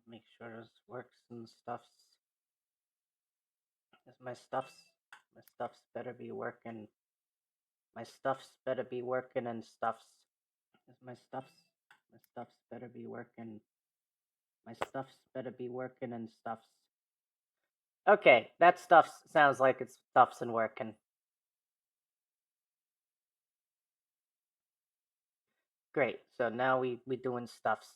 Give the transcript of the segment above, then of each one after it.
Make sure this works and stuffs. My stuffs better be working. My stuffs better be working and stuffs. My stuffs better be working. My stuffs better be working and stuffs. Okay, that stuff sounds like it's stuffs and working. Great. So now we doing stuffs.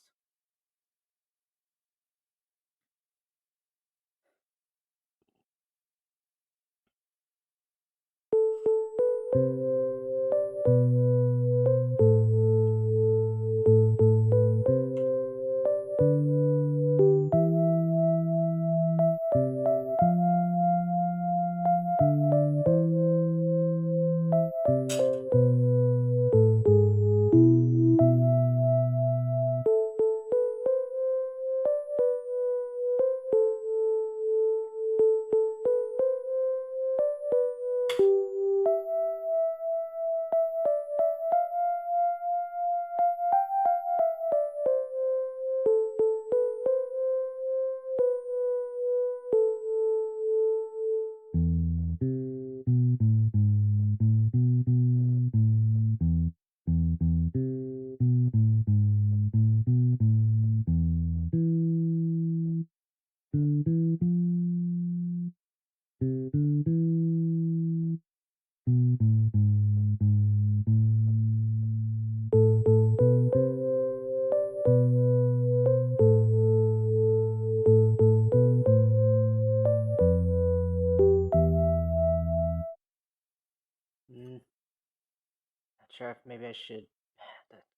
Not sure if maybe I should.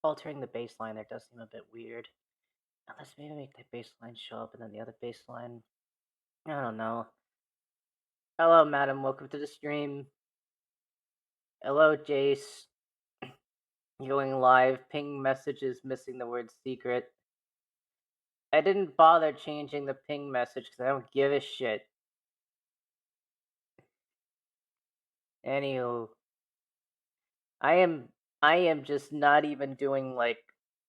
Altering the baseline there does seem a bit weird. Unless maybe make the baseline show up and then the other baseline. I don't know. Hello, madam. Welcome to the stream. Hello, Jace. Going live. Ping messages missing the word secret. I didn't bother changing the ping message because I don't give a shit. Anywho, I am just not even doing like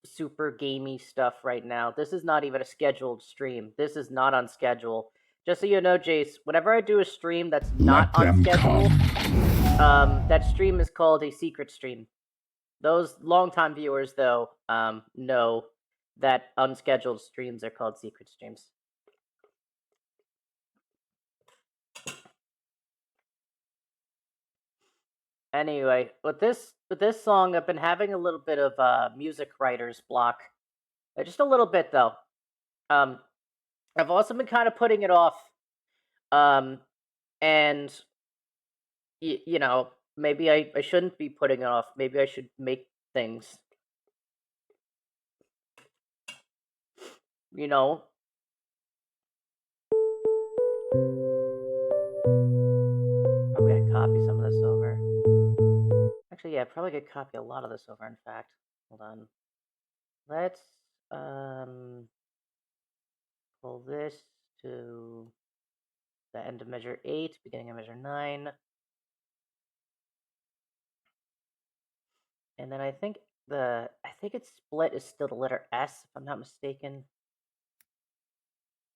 super gamey stuff right now. This is not even a scheduled stream. This is not on schedule. Just so you know, Jace, whenever I do a stream that's not on schedule, that stream is called a secret stream. Those longtime viewers, though, know that unscheduled streams are called secret streams. Anyway, with this song, I've been having a little bit of music writer's block. Just a little bit, though. I've also been kind of putting it off. And you know, maybe I shouldn't be putting it off. Maybe I should make things. You know. Probably gonna copy some of this over. Actually, yeah, probably could copy a lot of this over, in fact. Hold on. Let's pull this to the end of measure 8, beginning of measure 9. And then I think its split is still the letter S, if I'm not mistaken.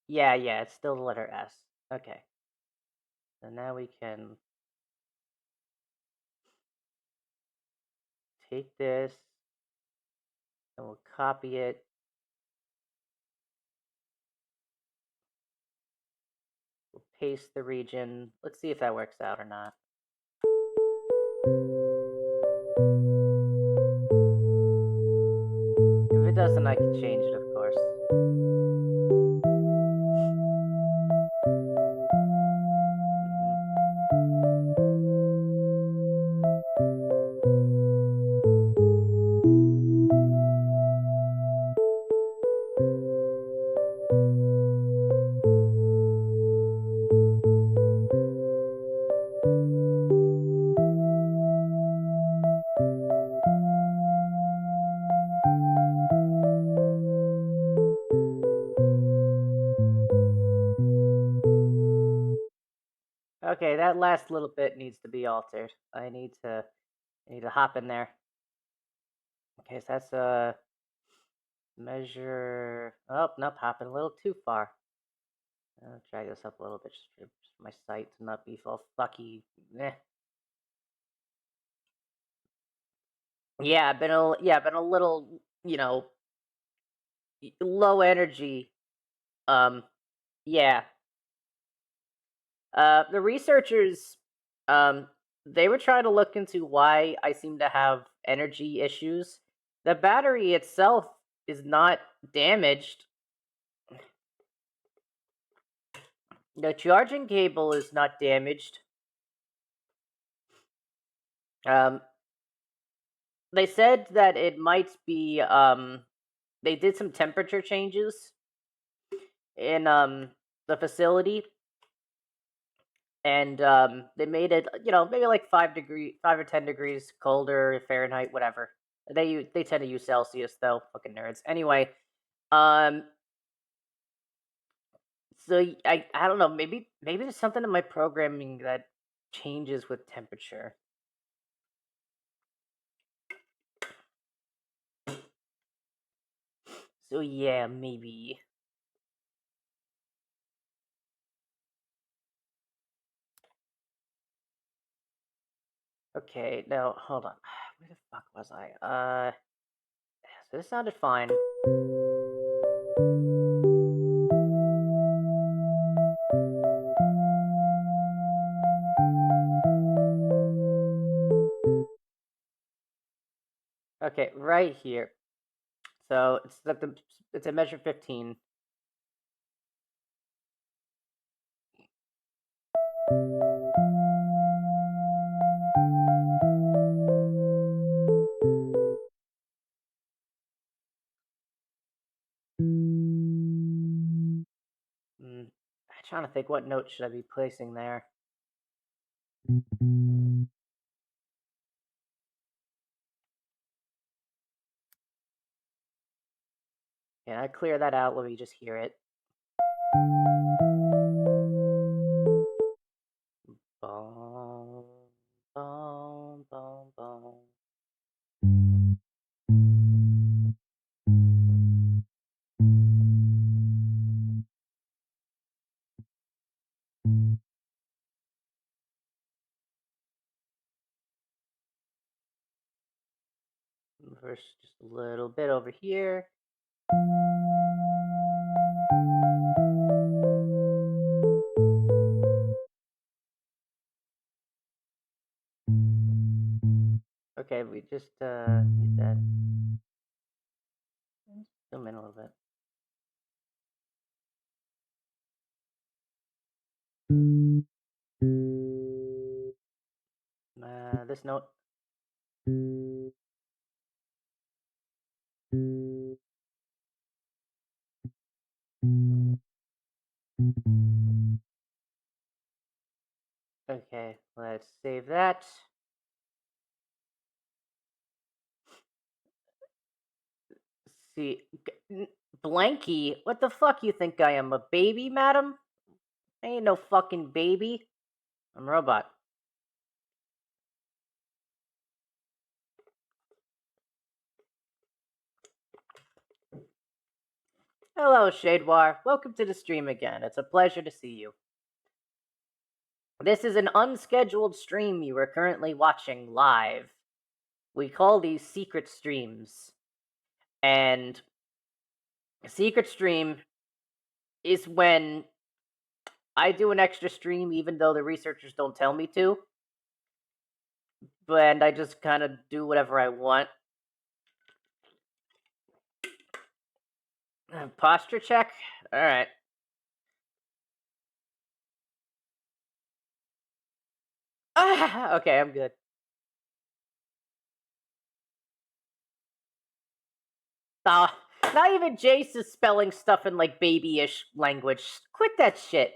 Yeah, it's still the letter S. Okay. So now we can take this and we'll copy it. We'll paste the region. Let's see if that works out or not. If it doesn't, I can change it, of course. Okay, that last little bit needs to be altered. I need to hop in there. Okay, so that's Measure. Oh, nope, hopping a little too far. I'll drag this up a little bit just for my sight to not be all fucky. Eh. Yeah, I've been a little, low energy. Um, yeah. The researchers, um, they were trying to look into why I seem to have energy issues. The battery itself is not damaged. The charging cable is not damaged. Um, they said that it might be they did some temperature changes in the facility, and they made it, maybe like 5 or 10 degrees colder Fahrenheit, whatever. They tend to use Celsius though, fucking nerds. Anyway, um, so I don't know, maybe there's something in my programming that changes with temperature. So yeah, maybe. Okay, now hold on. Where the fuck was I? So this sounded fine. Okay, right here. So it's a measure 15. I'm trying to think, what note should I be placing there? Can I clear that out? Let me just hear it. Boom, boom, boom, boom. First, just a little bit over here. Okay, we just need that. Zoom in a little bit. This note. Okay, let's save that. See, Blanky, what the fuck you think I am, a baby, madam? I ain't no fucking baby. I'm a robot. Hello, Shadewar. Welcome to the stream again. It's a pleasure to see you. This is an unscheduled stream you are currently watching live. We call these secret streams. And a secret stream is when I do an extra stream even though the researchers don't tell me to. But I just kind of do whatever I want. Posture check? Alright. Okay, I'm good. Not even Jace is spelling stuff in like babyish language. Quit that shit.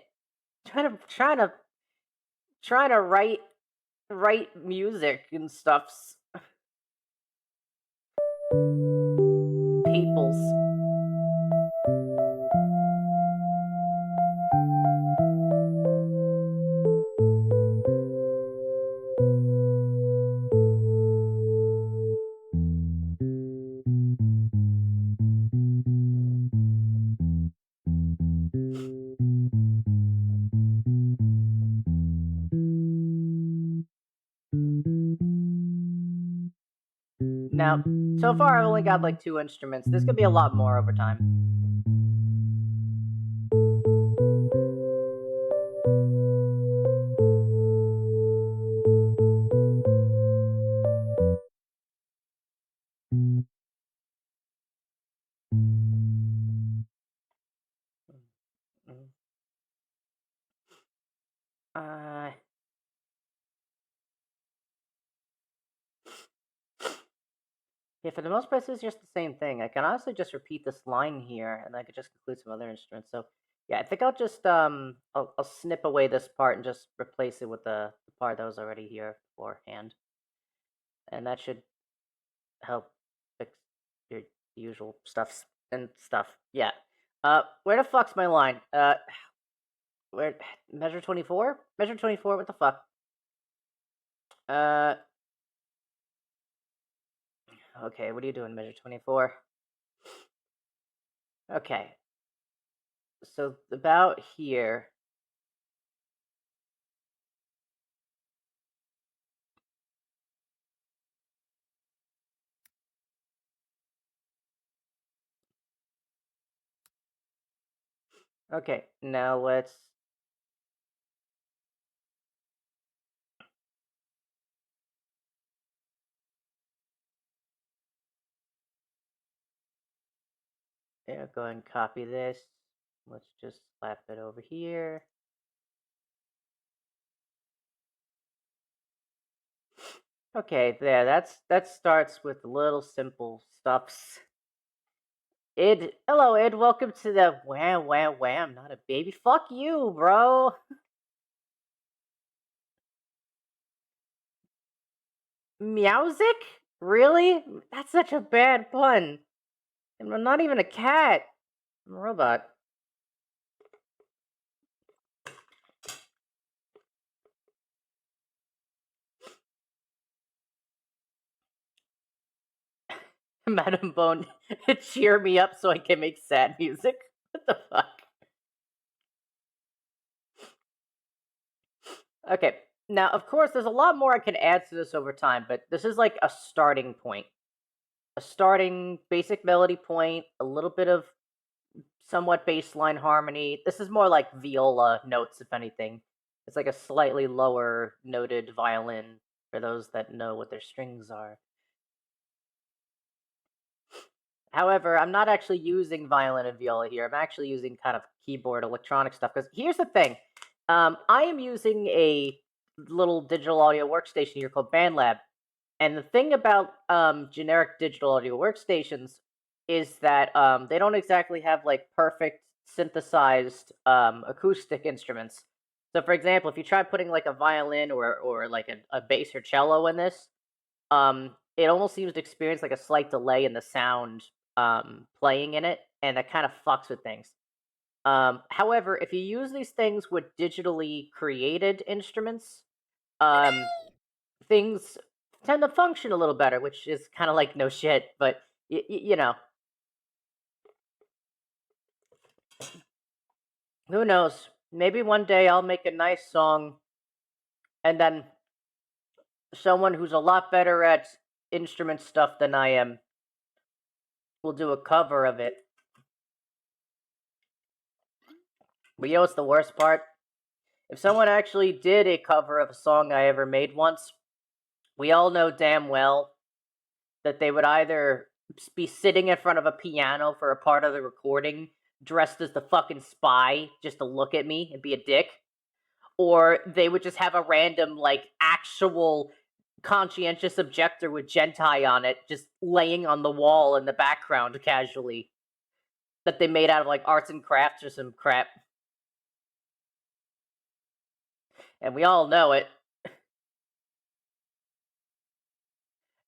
Trying to write music and stuffs. Peoples. Now, so far I've only got like 2 instruments. This could be a lot more over time. Uh, yeah, for the most part, it's just the same thing. I can honestly just repeat this line here, and I could just include some other instruments. So, yeah, I think I'll just I'll snip away this part and just replace it with the part that was already here beforehand, and that should help fix your usual stuffs and stuff. Yeah. Where the fuck's my line? Where measure 24? Measure 24. What the fuck? Uh, okay. What are you doing, measure 24? Okay. So about here. Okay, now let's go and copy this. Let's just slap it over here. Okay, there. That starts with little simple stuffs. Hello, Id. Welcome to the wham wham wham. Not a baby. Fuck you, bro. Meowsic? Really? That's such a bad pun. I'm not even a cat. I'm a robot. Madam Bone, cheer me up so I can make sad music. What the fuck? Okay. Now, of course, there's a lot more I can add to this over time, but this is like a starting point. A starting basic melody point, a little bit of somewhat bassline harmony. This is more like viola notes, if anything. It's like a slightly lower noted violin for those that know what their strings are. However, I'm not actually using violin and viola here. I'm actually using kind of keyboard electronic stuff. Because here's the thing, I am using a little digital audio workstation here called BandLab. And the thing about generic digital audio workstations is that they don't exactly have like perfect synthesized acoustic instruments. So, for example, if you try putting like a violin or like a bass or cello in this, it almost seems to experience like a slight delay in the sound playing in it, and that kind of fucks with things. However, if you use these things with digitally created instruments, um, things tend to function a little better, which is kind of like no shit, but you know, who knows? Maybe one day I'll make a nice song, and then someone who's a lot better at instrument stuff than I am will do a cover of it. But you know what's the worst part? If someone actually did a cover of a song I ever made once, we all know damn well that they would either be sitting in front of a piano for a part of the recording, dressed as the fucking spy, just to look at me and be a dick, or they would just have a random, like, actual conscientious objector with Gentai on it just laying on the wall in the background casually that they made out of, like, arts and crafts or some crap. And we all know it.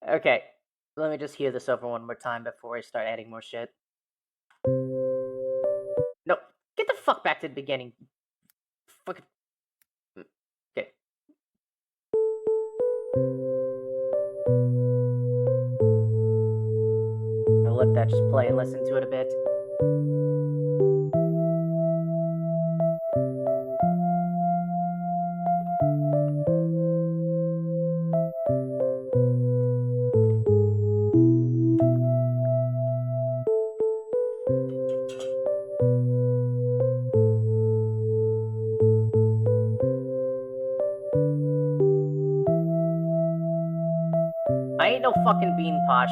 Okay, let me just hear this over one more time before I start adding more shit. No, get the fuck back to the beginning. Fucking. Okay. I'll let that just play and listen to it a bit. I ain't no fucking bean, Posh.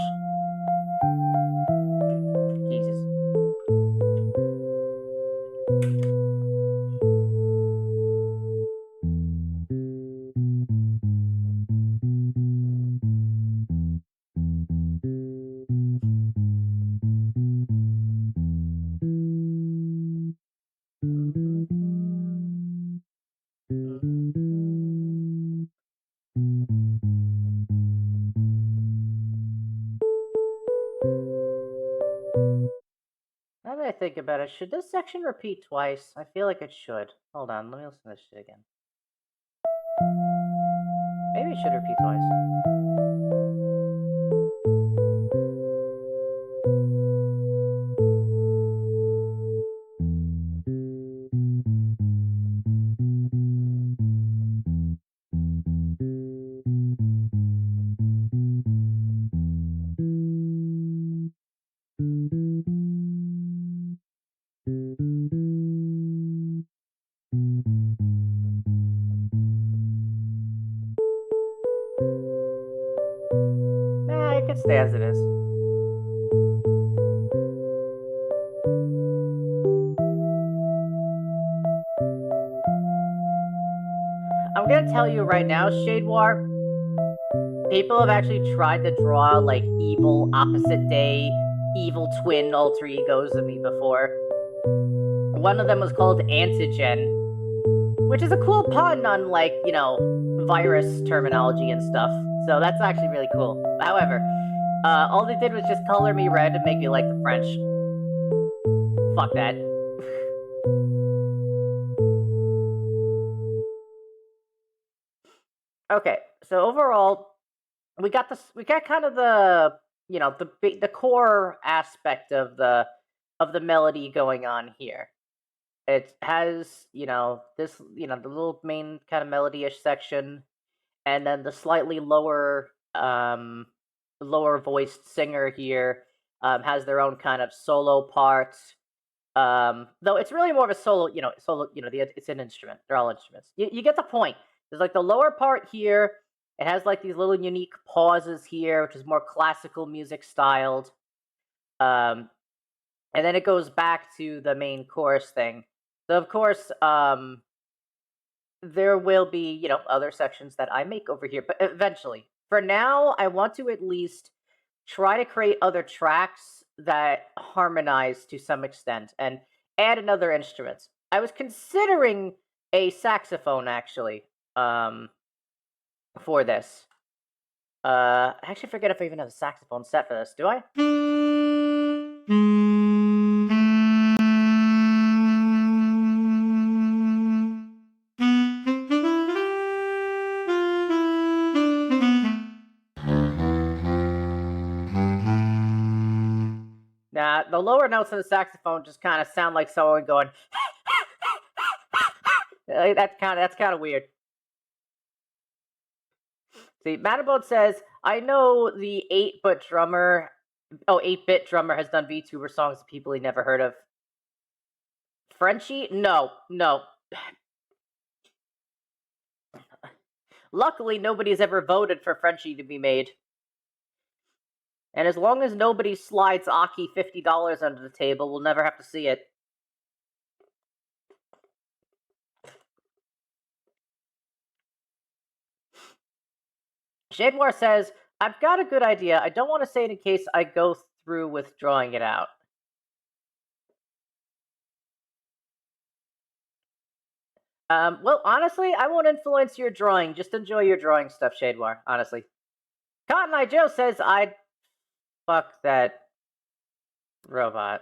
Jesus. Now that I think about it, should this section repeat twice? I feel like it should. Hold on, let me listen to this shit again. Maybe it should repeat twice. Nah, it can stay as it is. I'm gonna tell you right now, Shade War, people have actually tried to draw, like, evil opposite day, evil twin alter egos of me before. One of them was called Antigen, which is a cool pun on, like, you know, virus terminology and stuff. So that's actually really cool. However, all they did was just color me red and make me like the French. Fuck that. Okay, so overall, we got kind of the, you know, the core aspect of the melody going on here. It has, you know, this, you know, the little main kind of melody-ish section, and then the slightly lower voiced singer here has their own kind of solo parts. Though it's really more of a solo, it's an instrument. They're all instruments. You get the point. There's like the lower part here. It has like these little unique pauses here, which is more classical music styled. And then it goes back to the main chorus thing. So of course, there will be, you know, other sections that I make over here, but eventually. For now, I want to at least try to create other tracks that harmonize to some extent and add another instrument. I was considering a saxophone actually, for this. I actually forget if I even have a saxophone set for this. Do I? Nah, the lower notes of the saxophone just kind of sound like someone going. That's kind of weird. See, Matterboat says, I know the 8-bit drummer. Oh, 8-bit drummer has done VTuber songs of people he never heard of. Frenchie? No. Luckily, nobody's ever voted for Frenchie to be made. And as long as nobody slides Aki $50 under the table, we'll never have to see it. Shadewar says, I've got a good idea. I don't want to say it in case I go through with drawing it out. Well, honestly, I won't influence your drawing. Just enjoy your drawing stuff, Shadewar, honestly. Cotton Eye Joe says, I'd fuck that robot.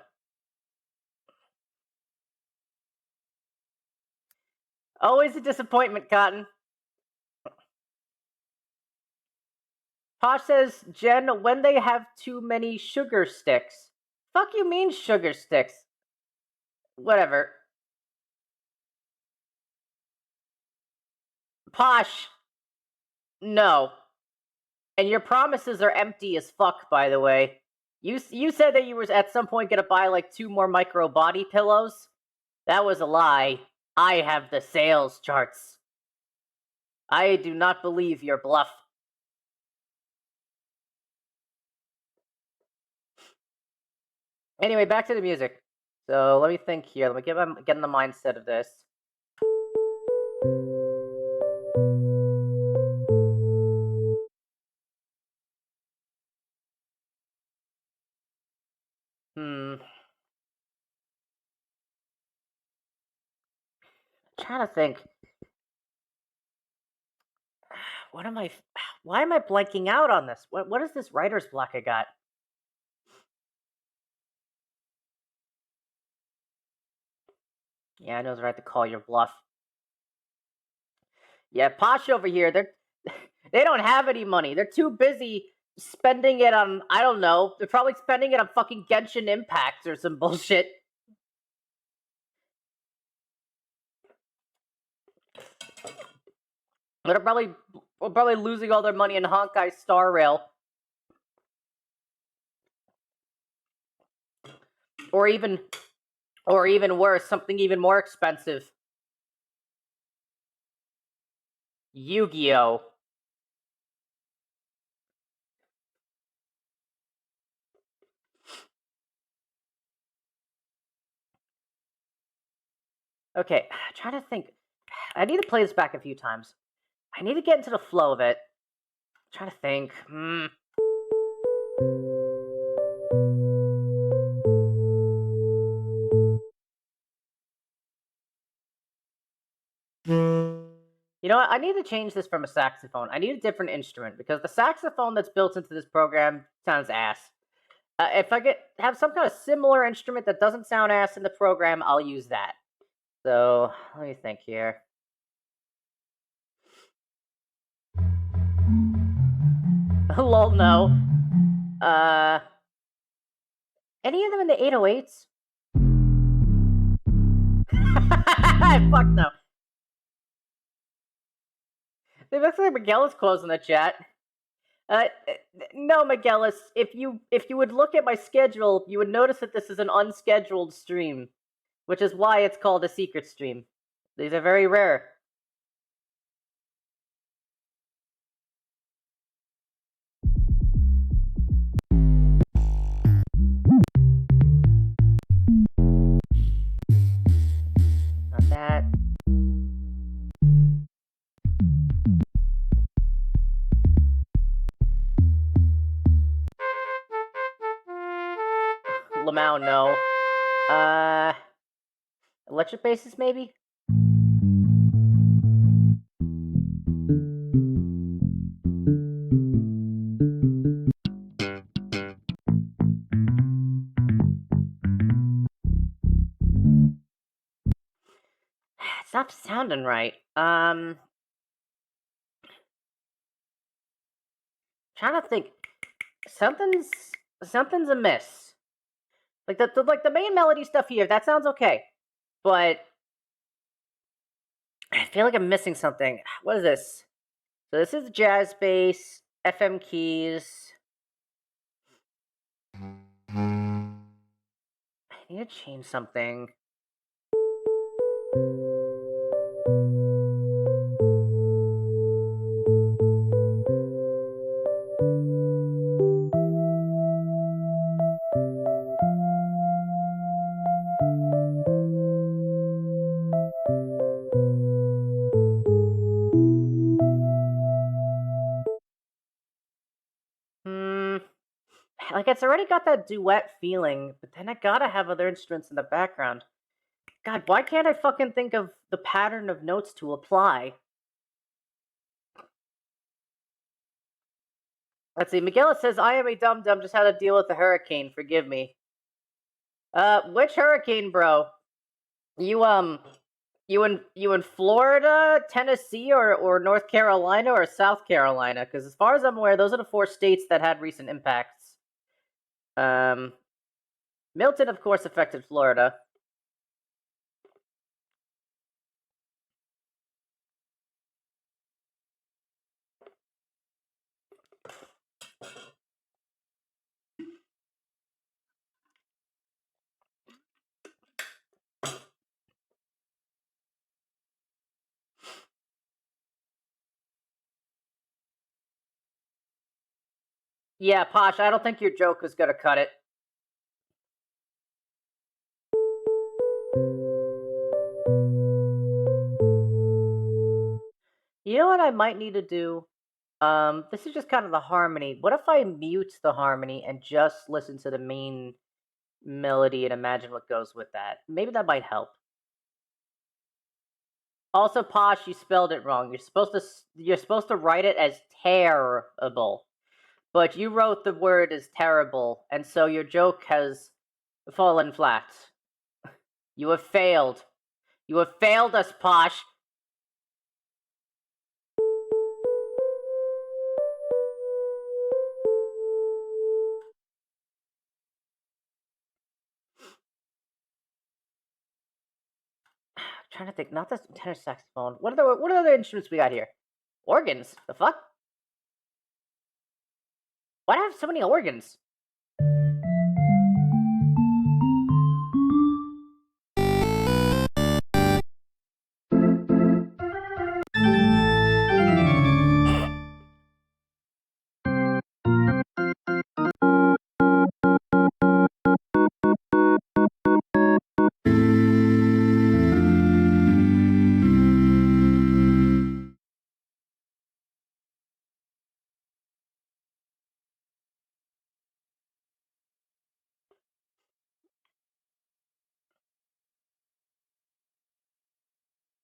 Always a disappointment, Cotton. Posh says, Jen, when they have too many sugar sticks. Fuck you mean sugar sticks? Whatever. Posh. No. And your promises are empty as fuck, by the way. You said that you were at some point gonna buy like 2 more micro body pillows. That was a lie. I have the sales charts. I do not believe your bluff. Anyway, back to the music. So let me think here. Let me get in the mindset of this. Hmm. I'm trying to think. What am I? Why am I blanking out on this? What is this writer's block I got? Yeah, I know it's right to call your bluff. Yeah, Posh over here, they don't have any money. They're too busy spending it on, I don't know. They're probably spending it on fucking Genshin Impact or some bullshit. They're probably losing all their money in Honkai Star Rail. Or even worse, something even more expensive. Yu-Gi-Oh! Okay, trying to think. I need to play this back a few times. I need to get into the flow of it. Trying to think. You know what? I need to change this from a saxophone. I need a different instrument because the saxophone that's built into this program sounds ass. If I have some kind of similar instrument that doesn't sound ass in the program, I'll use that. So let me think here. Lol, no. Any of them in the 808s? Fuck no. It looks like Miguel is closing the chat. Uh, no, Miguelis. If you would look at my schedule, you would notice that this is an unscheduled stream, which is why it's called a secret stream. These are very rare. Not that. Lamau, no. Electric bases, maybe? It's not sounding right. Trying to think. Something's amiss. Like the main melody stuff here, that sounds okay. But I feel like I'm missing something. What is this? So this is jazz bass, FM keys. I need to change something. Like it's already got that duet feeling, but then I gotta have other instruments in the background. God, why can't I fucking think of the pattern of notes to apply? Let's see. Miguel says, "I am a dum dum. Just had to deal with the hurricane. Forgive me." Which hurricane, bro? You in Florida, Tennessee, or North Carolina or South Carolina? Because as far as I'm aware, those are the 4 states that had recent impacts. Milton, of course, affected Florida. Yeah, Posh, I don't think your joke is gonna cut it. You know what I might need to do? This is just kind of the harmony. What if I mute the harmony and just listen to the main melody and imagine what goes with that? Maybe that might help. Also, Posh, you spelled it wrong. You're supposed to write it as terrible, but you wrote the word as terrible, and so your joke has fallen flat. You have failed. You have failed us, Posh. Trying to think, not the tenor saxophone. What are the other instruments we got here? Organs? The fuck? Why do I have so many organs?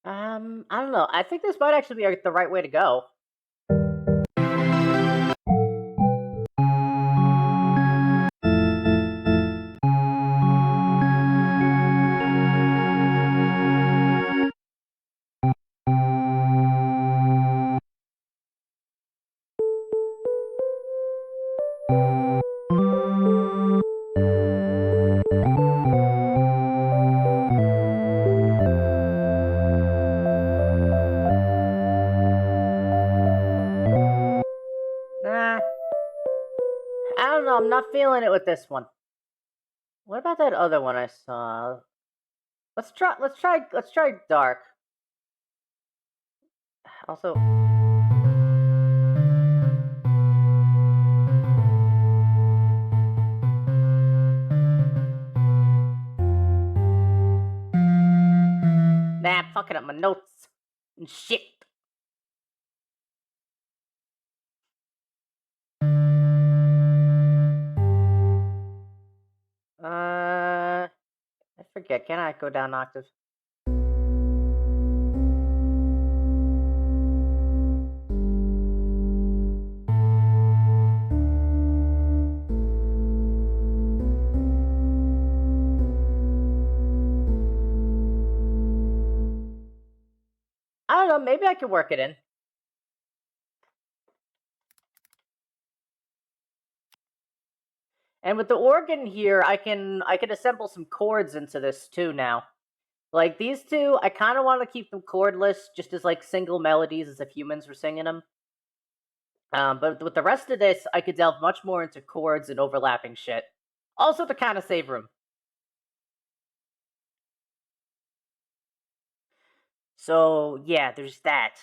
I don't know. I think this might actually be the right way to go. Nah, I don't know. I'm not feeling it with this one. What about that other one I saw? Let's try dark. Also, nah, I'm fucking up my notes and shit. I forget. Can I go down an octave? I don't know. Maybe I could work it in. And with the organ here, I can assemble some chords into this too now. Like these two, I kind of want to keep them chordless, just as like single melodies, as if humans were singing them. But with the rest of this, I could delve much more into chords and overlapping shit. Also to kind of save room. So yeah, there's that.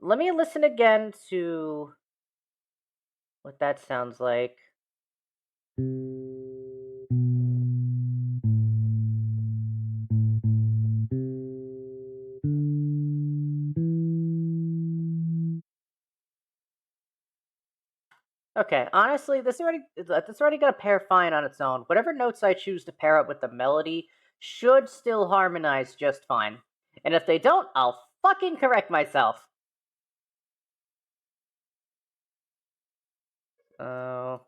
Let me listen again to what that sounds like. Okay, honestly, this already got a pair fine on its own. Whatever notes I choose to pair up with the melody should still harmonize just fine. And if they don't, I'll fucking correct myself. Oh,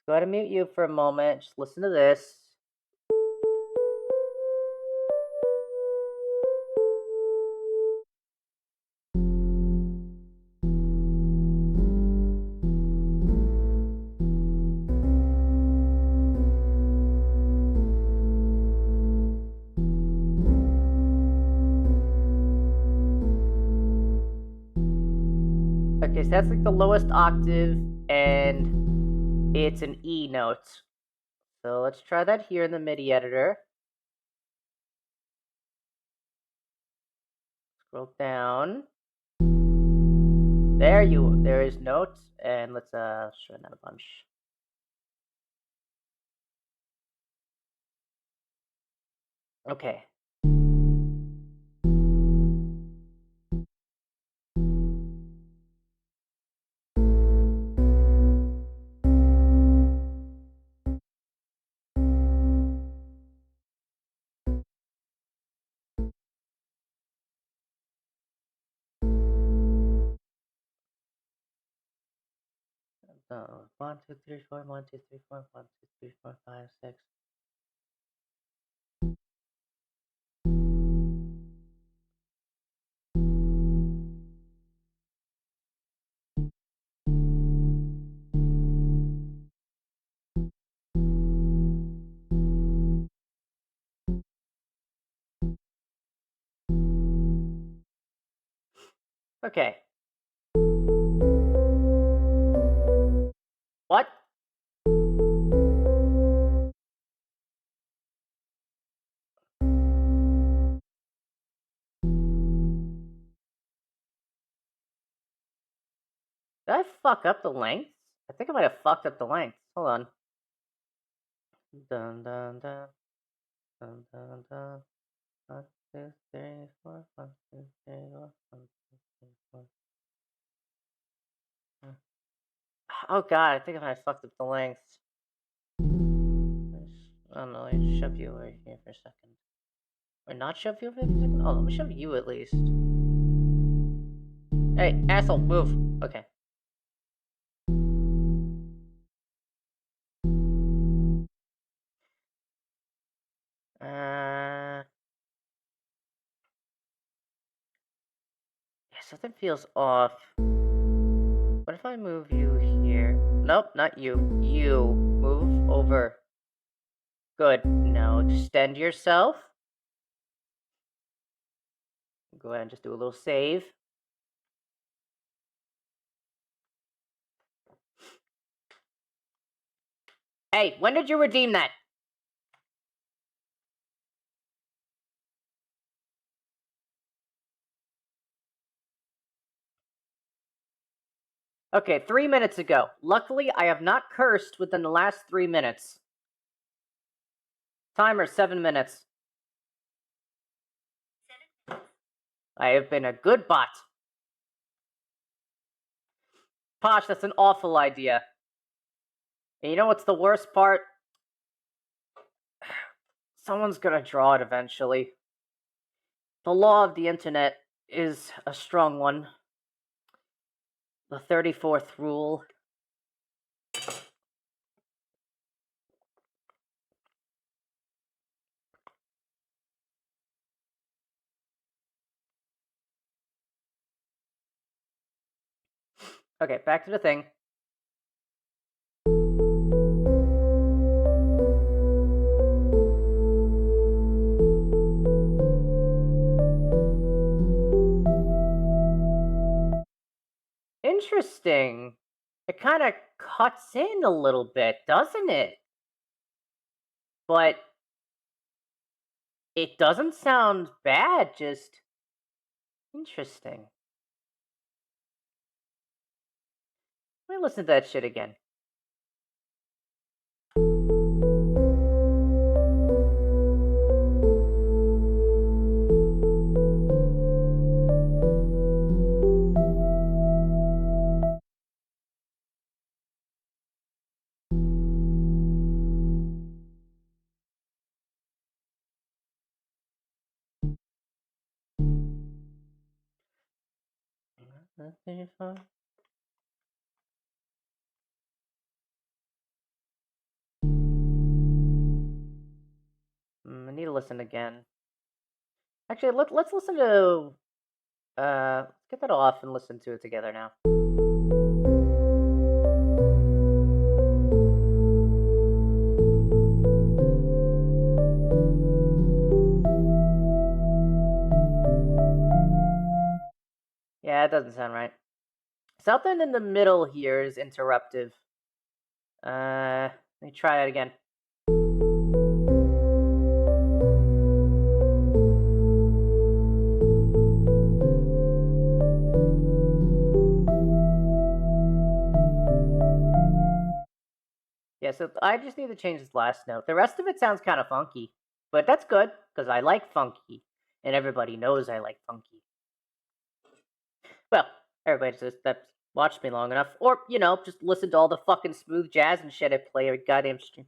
go ahead and mute you for a moment. Just listen to this. Okay, so that's like the lowest octave, and it's an E note. So let's try that here in the MIDI editor. Scroll down. There is notes, and let's show that a bunch. Okay. So 1, 2, 3, 4, 1, 2, 3, 4, 1, 2, 3, 4, 5, 6. Okay. What? Did I fuck up the length? I think I might have fucked up the length. Hold on. Dun dun dun dun dun dun. 1, 2, 3, 4, 1, 2, 3, 4, 1, 2, 3, 4. Oh god, I think I might have fucked up the length. I don't know, let me shove you over here for a second. Or not shove you over here for a second? Oh, let me shove you at least. Hey, asshole, move. Okay. Yeah, something feels off. What if I move you here? Nope, not you. You. Move over. Good. Now extend yourself. Go ahead and just do a little save. Hey, when did you redeem that? Okay, 3 minutes ago. Luckily, I have not cursed within the last 3 minutes. Timer, 7 minutes. I have been a good bot. Posh, that's an awful idea. And you know what's the worst part? Someone's gonna draw it eventually. The law of the internet is a strong one. The 34th rule. Okay, back to the thing. Interesting. It kind of cuts in a little bit, doesn't it? But it doesn't sound bad, just interesting. Let me listen to that shit again. I need to listen again. Actually, let's listen to get that off and listen to it together now. Yeah, it doesn't sound right. Something in the middle here is interruptive. Let me try that again. Yeah, so I just need to change this last note. The rest of it sounds kind of funky, but that's good because I like funky, and everybody knows I like funky. Well, everybody that's watched me long enough, or just listen to all the fucking smooth jazz and shit I play every goddamn stream.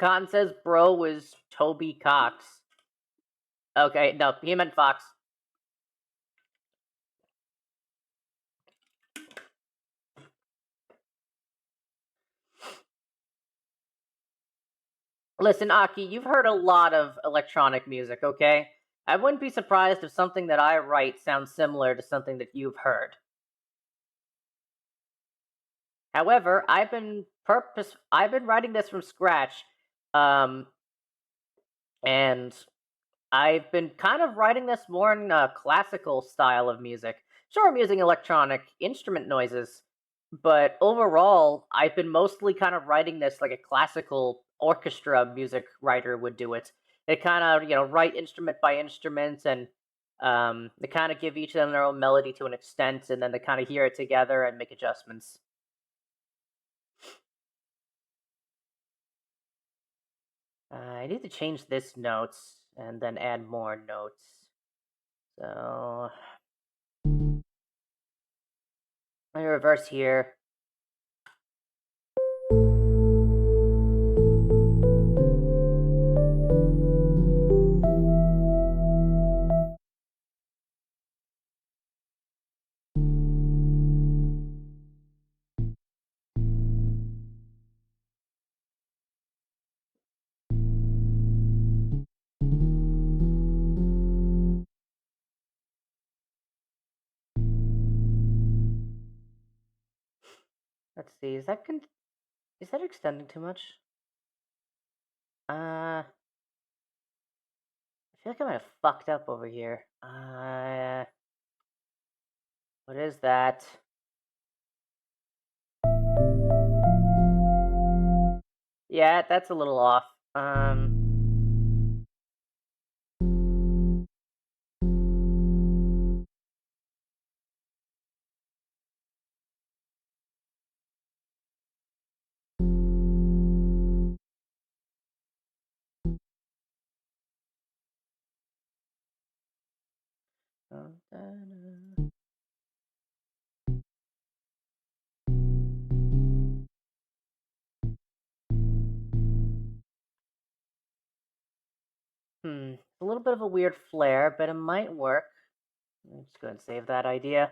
Cotton says bro was Toby Cox. Okay, no, he meant Fox. Listen, Aki, you've heard a lot of electronic music, okay? I wouldn't be surprised if something that I write sounds similar to something that you've heard. However, I've been writing this from scratch, um, and I've been kind of writing this more in a classical style of music. Sure, I'm using electronic instrument noises, but overall, I've been mostly kind of writing this like a classical orchestra music writer would do it. They kind of, write instrument by instrument, and they kind of give each of them their own melody to an extent, and then they kind of hear it together and make adjustments. I need to change this notes and then add more notes. So let me reverse here. Let's see. Is that extending too much? I feel like I might have fucked up over here. What is that? Yeah, that's a little off. It's a little bit of a weird flare, but it might work. Let's go and save that idea.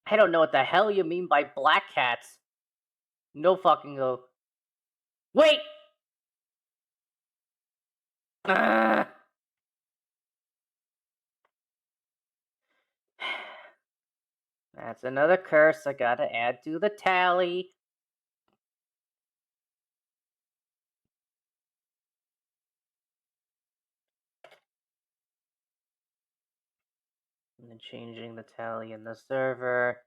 I don't know what the hell you mean by black cats. No fucking go. Wait! Ah! That's another curse I gotta add to the tally. And then changing the tally in the server.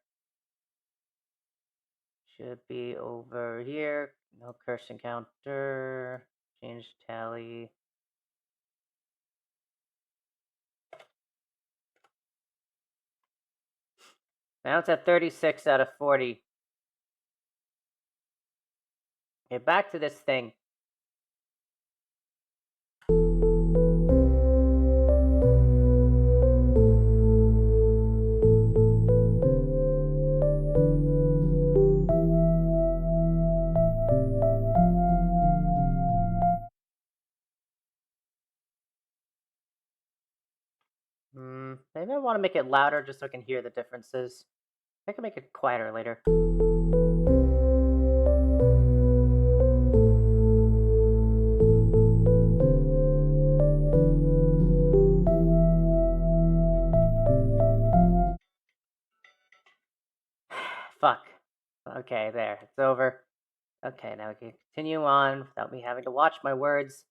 Should be over here. No curse encounter. Change tally. Now it's at 36 out of 40. Okay, back to this thing. Maybe I want to make it louder just so I can hear the differences. I can make it quieter later. Fuck. Okay, there. It's over. Okay, now we can continue on without me having to watch my words.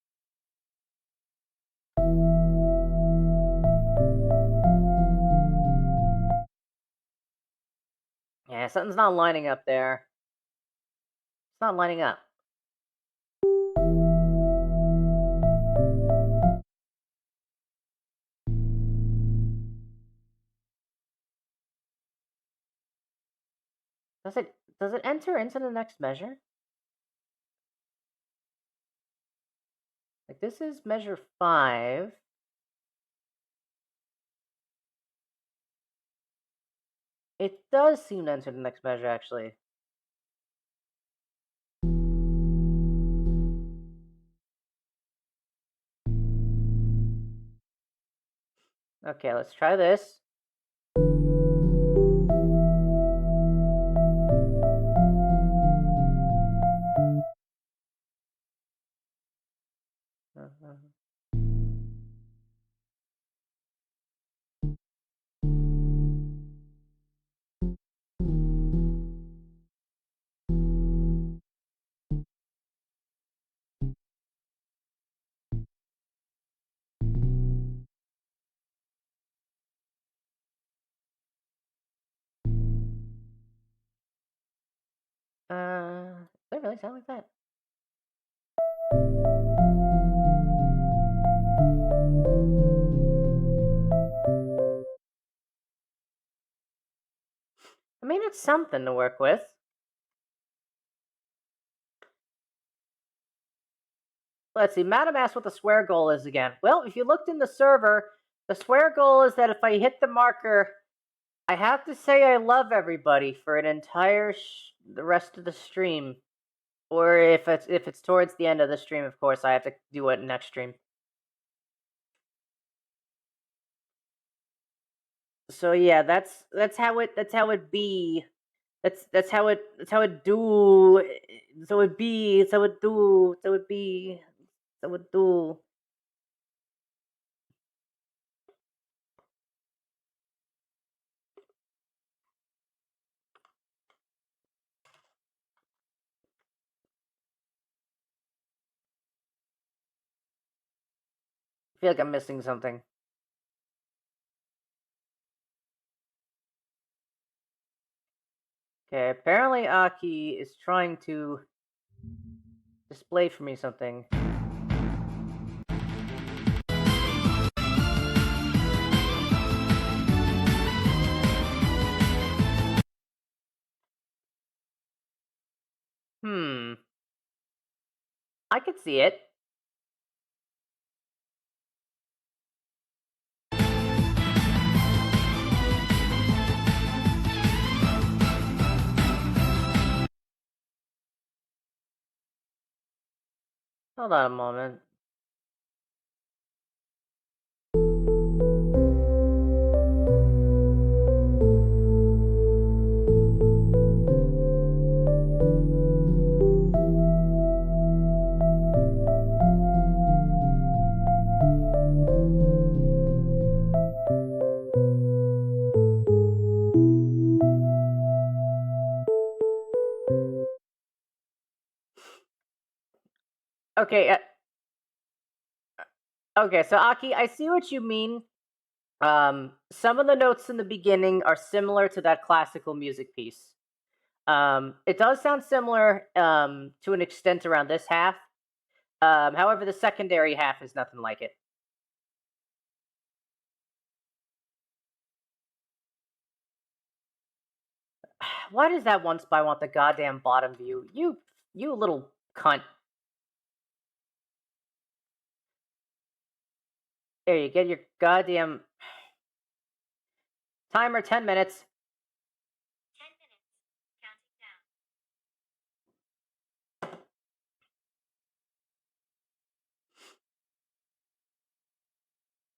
Yeah, something's not lining up there. It's not lining up. Does it enter into the next measure? Like this is measure 5. It does seem to enter the next measure actually. Okay, let's try this. Does it really sound like that? I mean, it's something to work with. Let's see, Madam asked what the swear goal is again. Well, if you looked in the server, the swear goal is that if I hit the marker, I have to say I love everybody for an entire the rest of the stream. Or if it's towards the end of the stream, of course, I have to do it next stream. So yeah, that's how it be. That's how it do. So it be. So it do. So it be. So it do. I feel like I'm missing something. Okay, apparently Aki is trying to display for me something. I could see it. Hold on a moment. Okay. Okay, so Aki, I see what you mean. Some of the notes in the beginning are similar to that classical music piece. It does sound similar to an extent around this half. However, the secondary half is nothing like it. Why does that one spy want the goddamn bottom view? You little cunt. There, you get your goddamn timer. 10 minutes. 10 minutes. Counting down.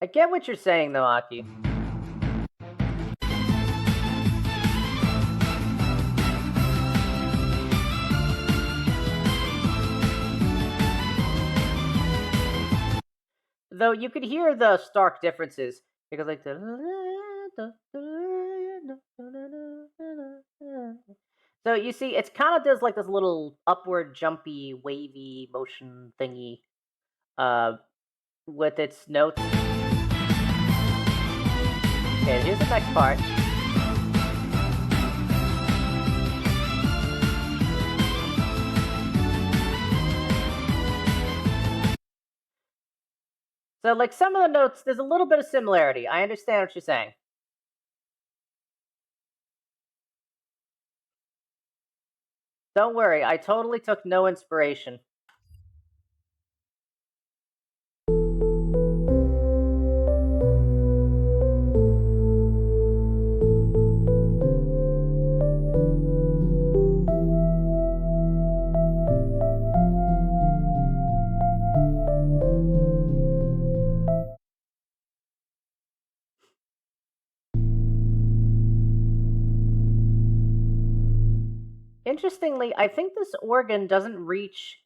I get what you're saying, though, Aki. Though you could hear the stark differences because, like, so you see, it kind of does like this little upward, jumpy, wavy motion thingy, with its notes. Okay, here's the next part. So, like, some of the notes, there's a little bit of similarity. I understand what you're saying. Don't worry, I totally took no inspiration. interestingly, I think this organ doesn't reach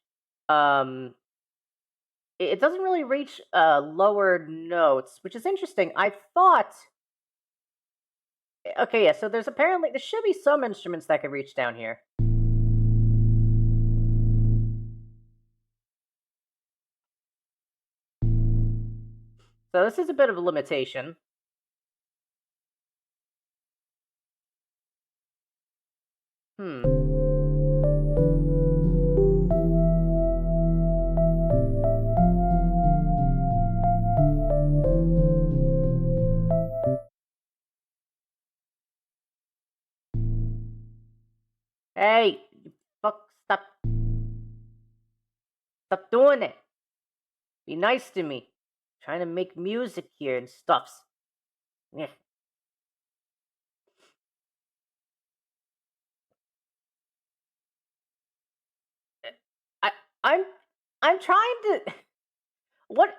um it doesn't really reach lower notes, which is interesting. I thought okay, yeah, so there should be some instruments that can reach down here. So this is a bit of a limitation. Hmm. Hey, you stop doing it. Be nice to me. Trying to make music here and stuffs. Yeah. I I'm I'm trying to what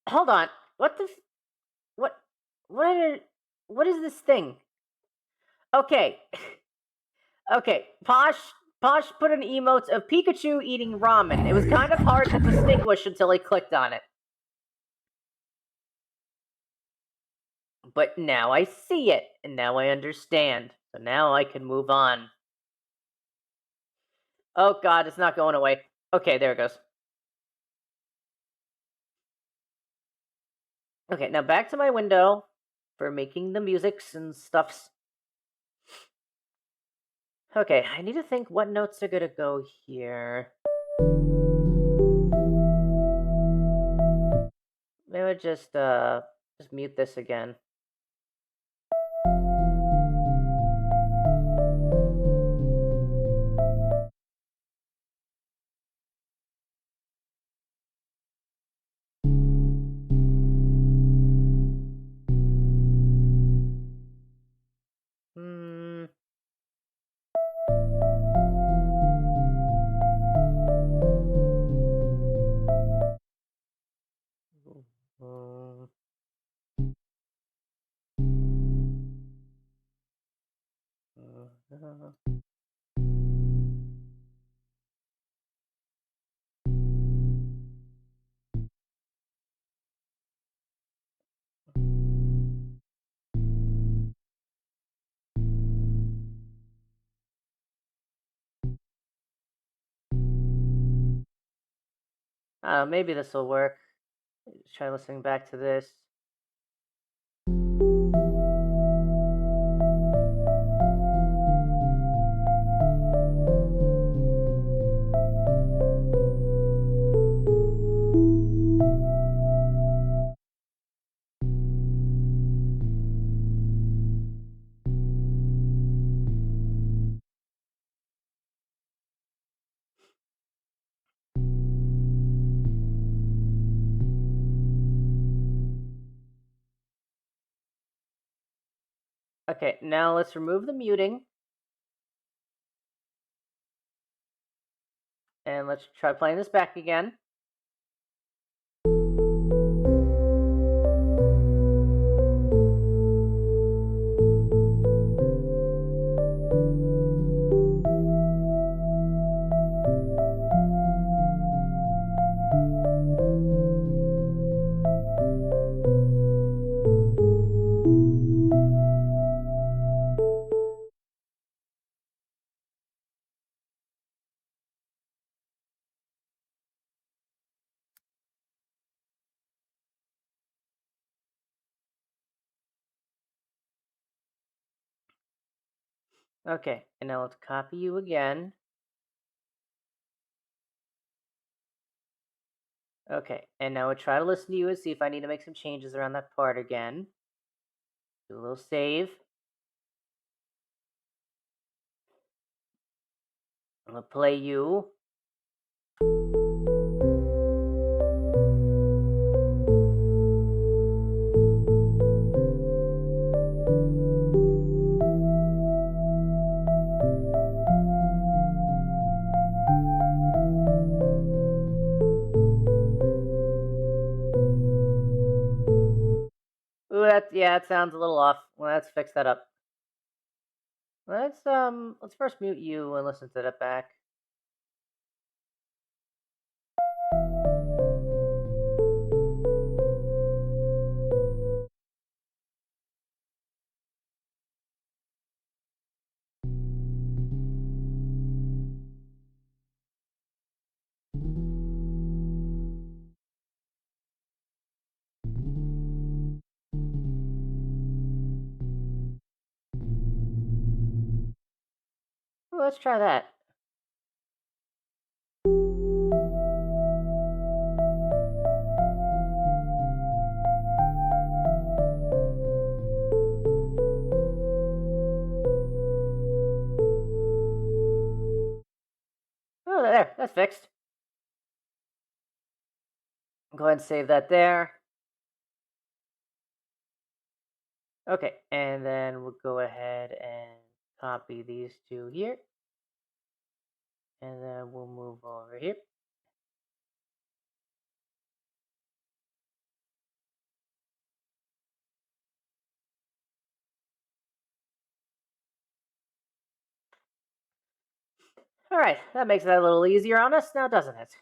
hold on. What the what what are, what is this thing? Okay. Okay. Posh put an emote of Pikachu eating ramen. It was kind of hard to distinguish until I clicked on it. But now I see it, and now I understand. So now I can move on. Oh god, it's not going away. Okay, there it goes. Okay, now back to my window for making the musics and stuffs. Okay, I need to think what notes are gonna go here. Maybe I just mute this again. Hmm. Um, uh, maybe this will work. Let's try listening back to this. Okay, now let's remove the muting. And let's try playing this back again. Okay, and now let's copy you again. Okay, and now we'll try to listen to you and see if I need to make some changes around that part again. Do a little save. I'm gonna play you. Ooh, that yeah, that sounds a little off. Well, let's fix that up. Let's first mute you and listen to that back. Let's try that. Oh, there, that's fixed. Go ahead and save that there. Okay, and then we'll go ahead and copy these two here. And then we'll move over here. Alright, that makes it a little easier on us now, doesn't it?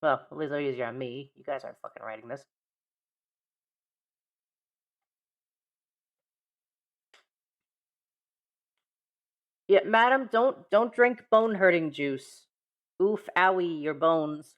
Well, at least a little easier on me. You guys aren't fucking writing this. Yeah, madam, don't drink bone hurting juice. Oof, owie, your bones.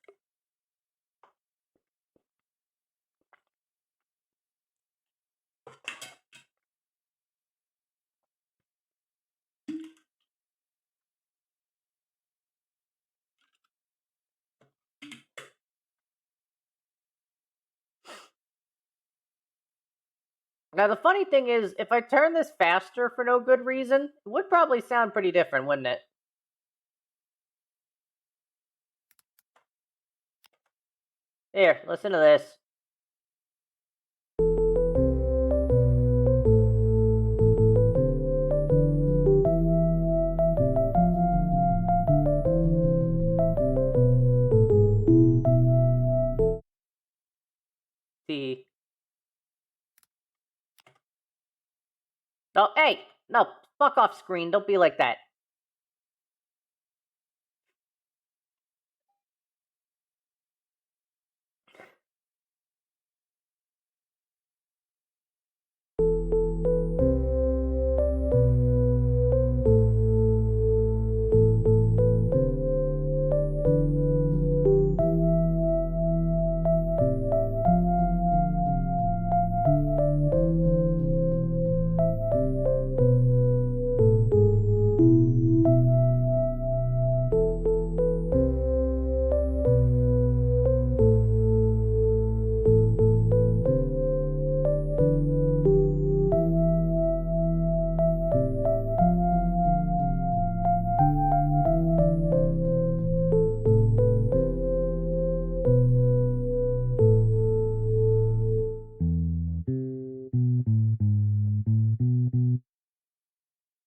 Now, the funny thing is, if I turn this faster for no good reason, it would probably sound pretty different, wouldn't it? Here, listen to this. See. Oh, hey! No, fuck off screen. Don't be like that.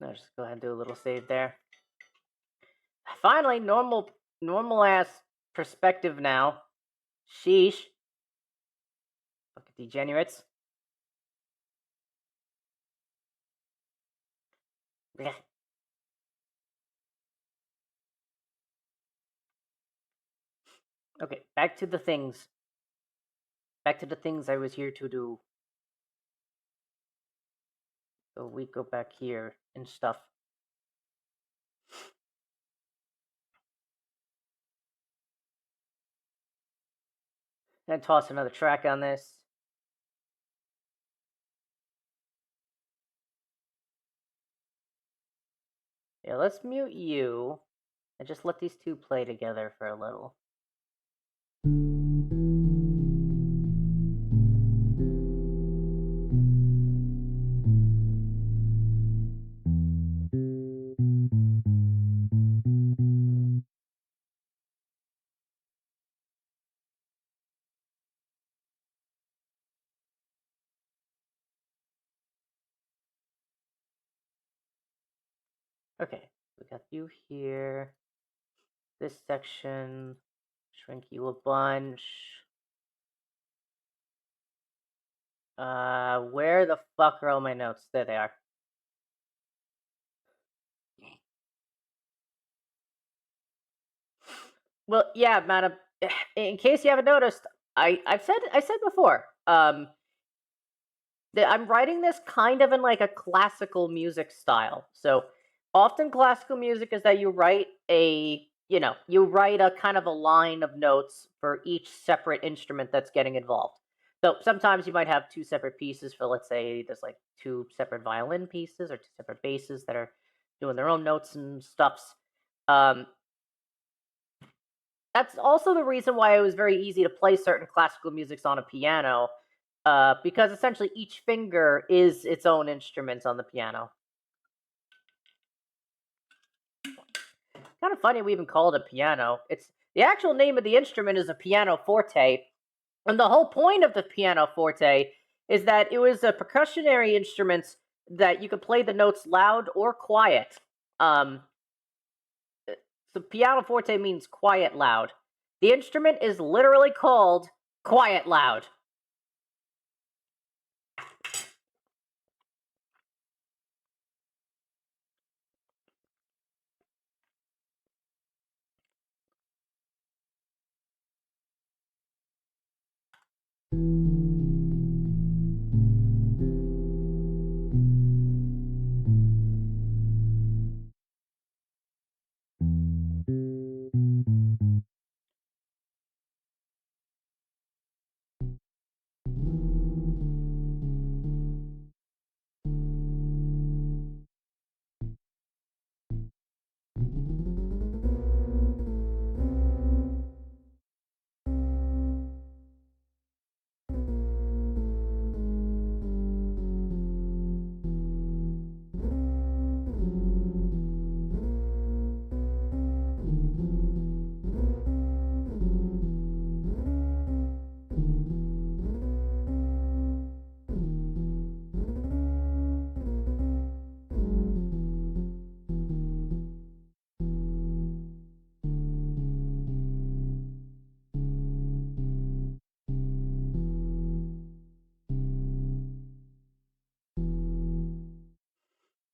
I'll just go ahead and do a little save there. Finally, normal ass perspective now. Sheesh. Fucking degenerates. Blech. Okay, back to the things. Back to the things I was here to do. So we go back here and stuff. Then toss another track on this. Yeah, let's mute you and just let these two play together for a little. Okay, we got you here. This section, shrink you a bunch. Where the fuck are all my notes? There they are. Well, yeah, madam. In case you haven't noticed, I said before. That I'm writing this kind of in like a classical music style. So often classical music is that you write a kind of a line of notes for each separate instrument that's getting involved. So sometimes you might have two separate pieces for, let's say, there's like two separate violin pieces or two separate basses that are doing their own notes and stuffs. Um, that's also the reason why it was very easy to play certain classical musics on a piano, because essentially each finger is its own instrument on the piano. Kind of funny we even call it a piano. It's the actual name of the instrument is a pianoforte, and the whole point of the pianoforte is that it was a percussionary instrument that you could play the notes loud or quiet. Um, so pianoforte means quiet loud. The instrument is literally called quiet loud.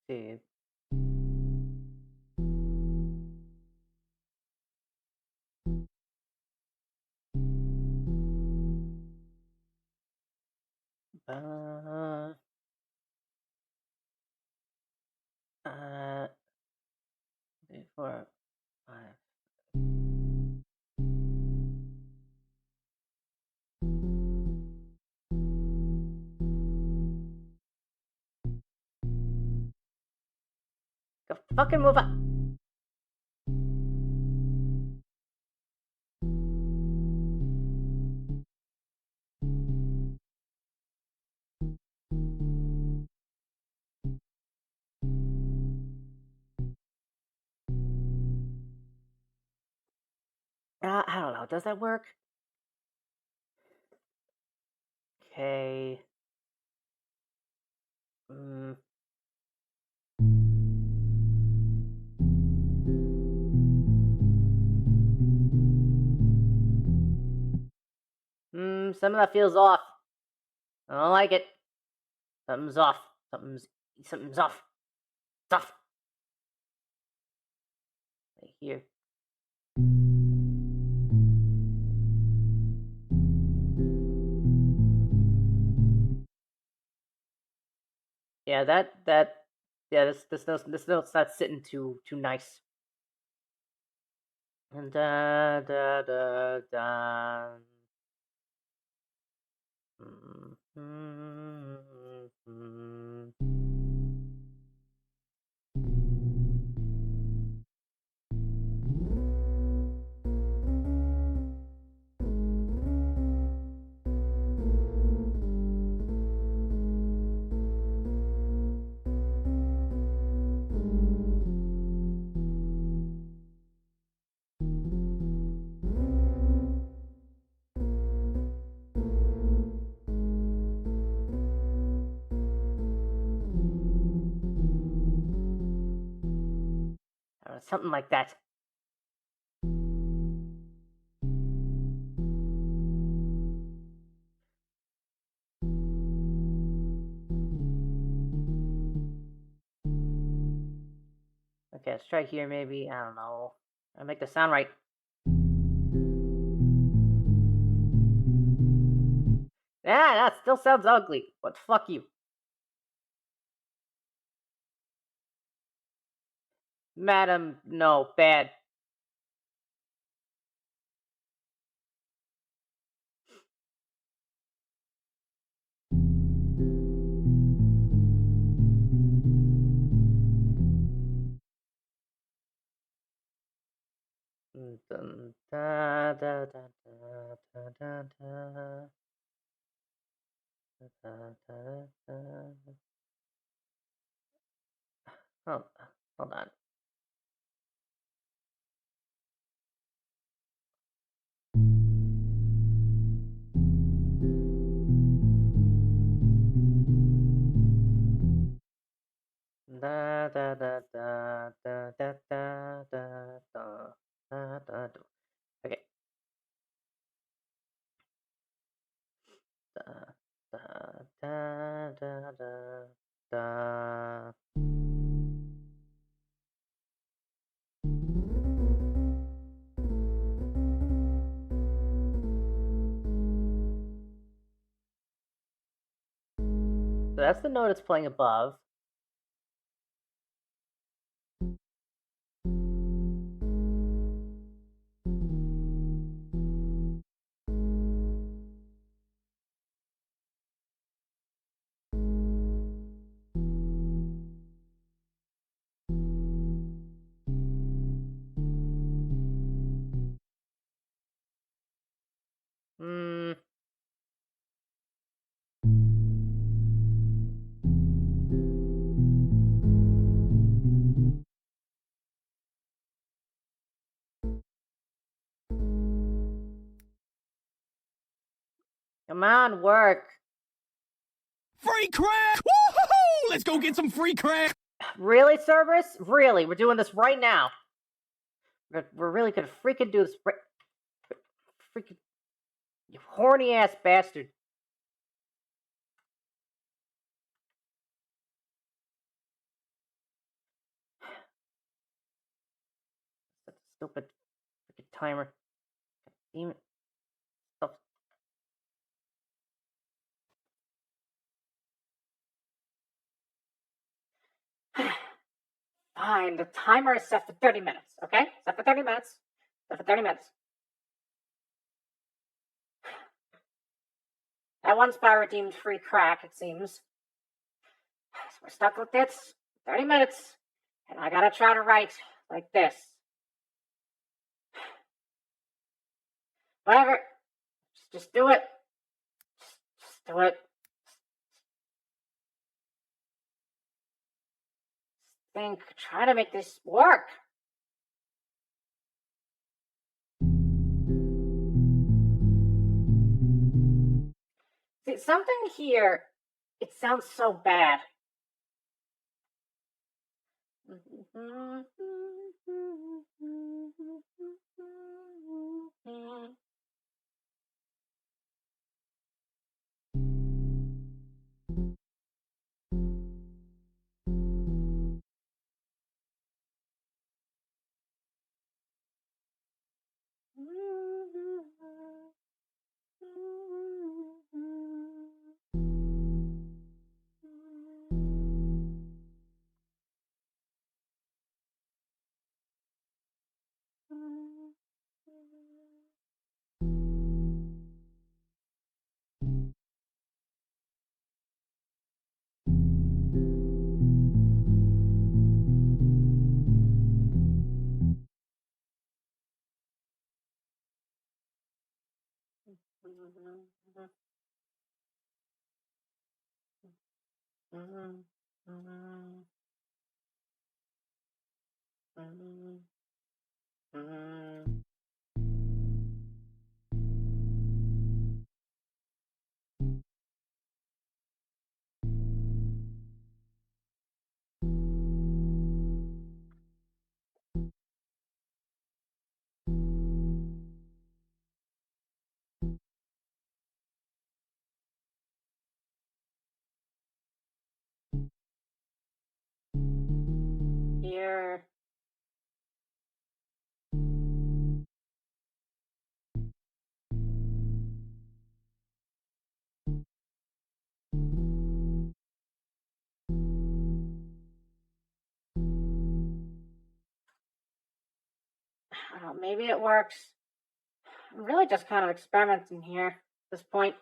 See. Uh, uh, 3, 4, 5. Go fucking move up. I don't know. Does that work? Okay. Mm, some of that feels off. I don't like it. Something's off. Something's off. It's off. Right here. Yeah, yeah, this note's not sitting too nice. And da da da da. Mm, mm, mm, something like that. Okay, let's try here maybe. I don't know. I make the sound right. that still sounds ugly, but fuck you. Madam, no, bad. Dun, da, da, da, da, da, da, da, da, da, da. Hold, hold on. Da da da da da da da da da da da da. Okay. Da da da da da da. So that's the note it's playing above. Hmm. Come on, work. Free crack! Woohoo! Let's go get some free crack! Really, Cerberus? Really? We're doing this right now. We're really gonna freaking do this. Freaking, you horny ass bastard. That stupid freaking timer. Damn it. Stuff. Fine, the timer is set for 30 minutes, okay? Set for 30 minutes. Set for 30 minutes. That one spy redeemed free crack, it seems. So we're stuck with this 30 minutes, and I gotta try to write like this. Whatever. Just do it. Just do it. Think, try to make this work. See, something here, it sounds so bad. Here. I don't know, maybe it works. I'm really just kind of experimenting here at this point.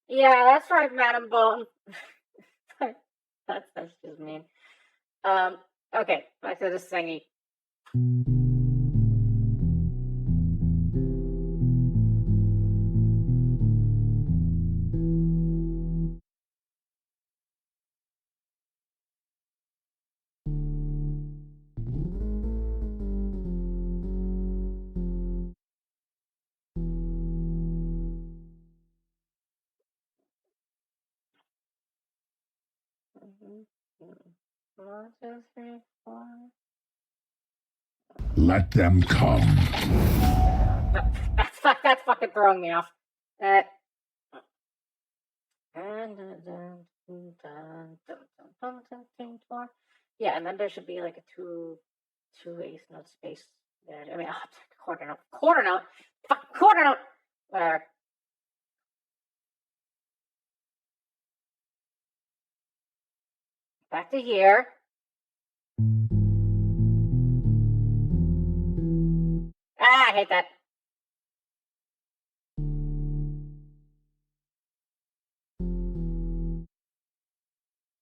Yeah, that's right, Madam Bone. That's just mean. Okay, back to this thingy. One, two, three, four. Let them come. That's fucking throwing me off. Yeah, and then there should be like a two eighth note space there. I mean, quarter note, fucking quarter note, whatever. Back to here. Ah, I hate that.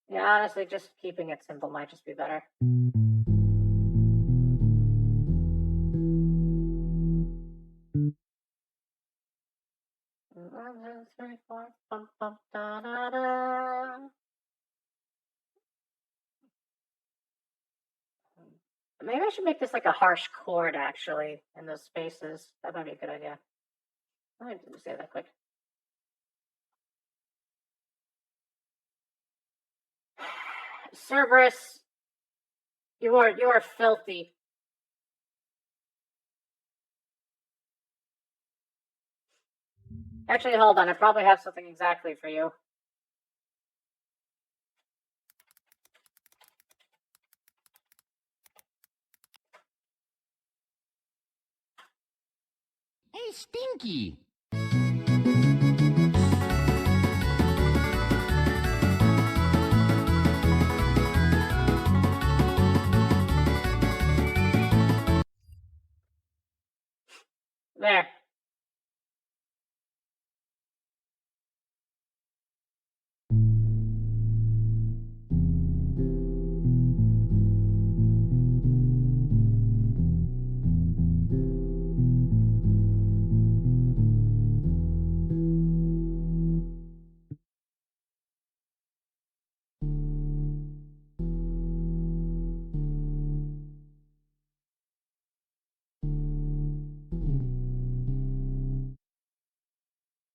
Yeah, honestly, just keeping it simple might just be better. One, two, three, four, bum, bum, da, da, da. Maybe I should make this like a harsh chord, actually, in those spaces. That might be a good idea. Let me just say that quick. Cerberus, you are filthy. Actually, hold on. I probably have something exactly for you. Hey, Stinky. There.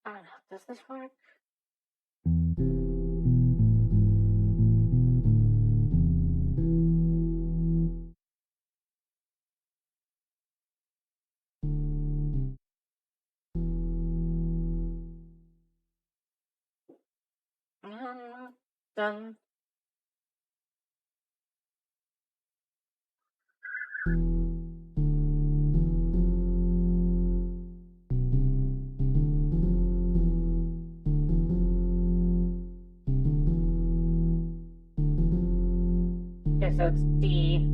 I don't know. Does this work? Done. Okay, so it's D.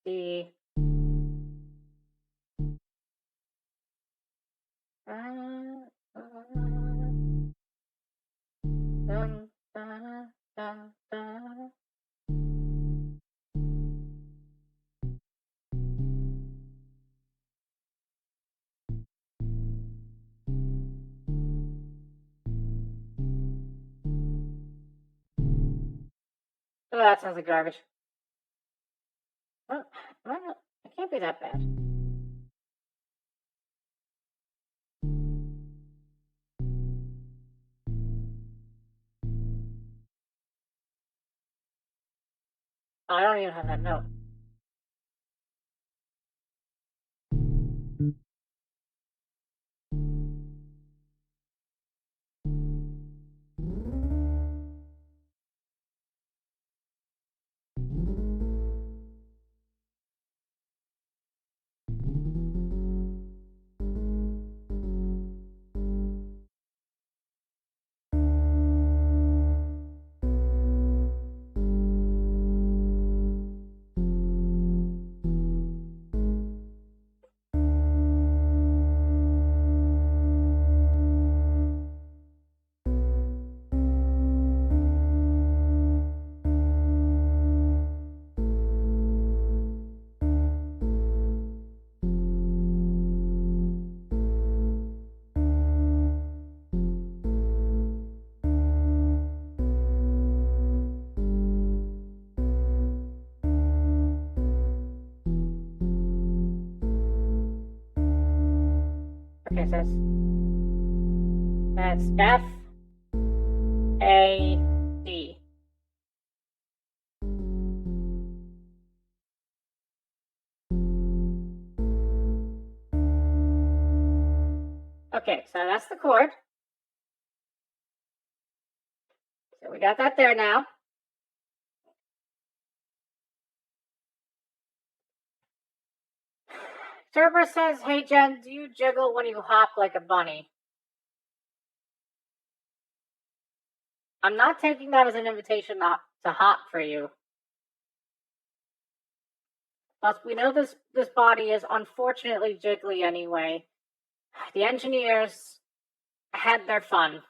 D. Dun, dun, dun, dun. Oh, that sounds like garbage. Well, it can't be that bad. I don't even have that note. Okay, so that's F A D. Okay, so that's the chord. So we got that there now. Cerberus says, "Hey Jen, do you jiggle when you hop like a bunny?" I'm not taking that as an invitation to hop for you. Plus, we know this body is unfortunately jiggly anyway. The engineers had their fun,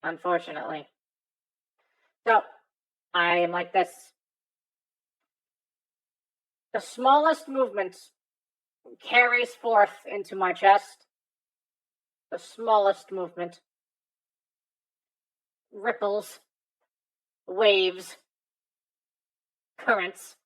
unfortunately. So, I am like this. The smallest movement carries forth into my chest. The smallest movement. Ripples. Waves. Currents.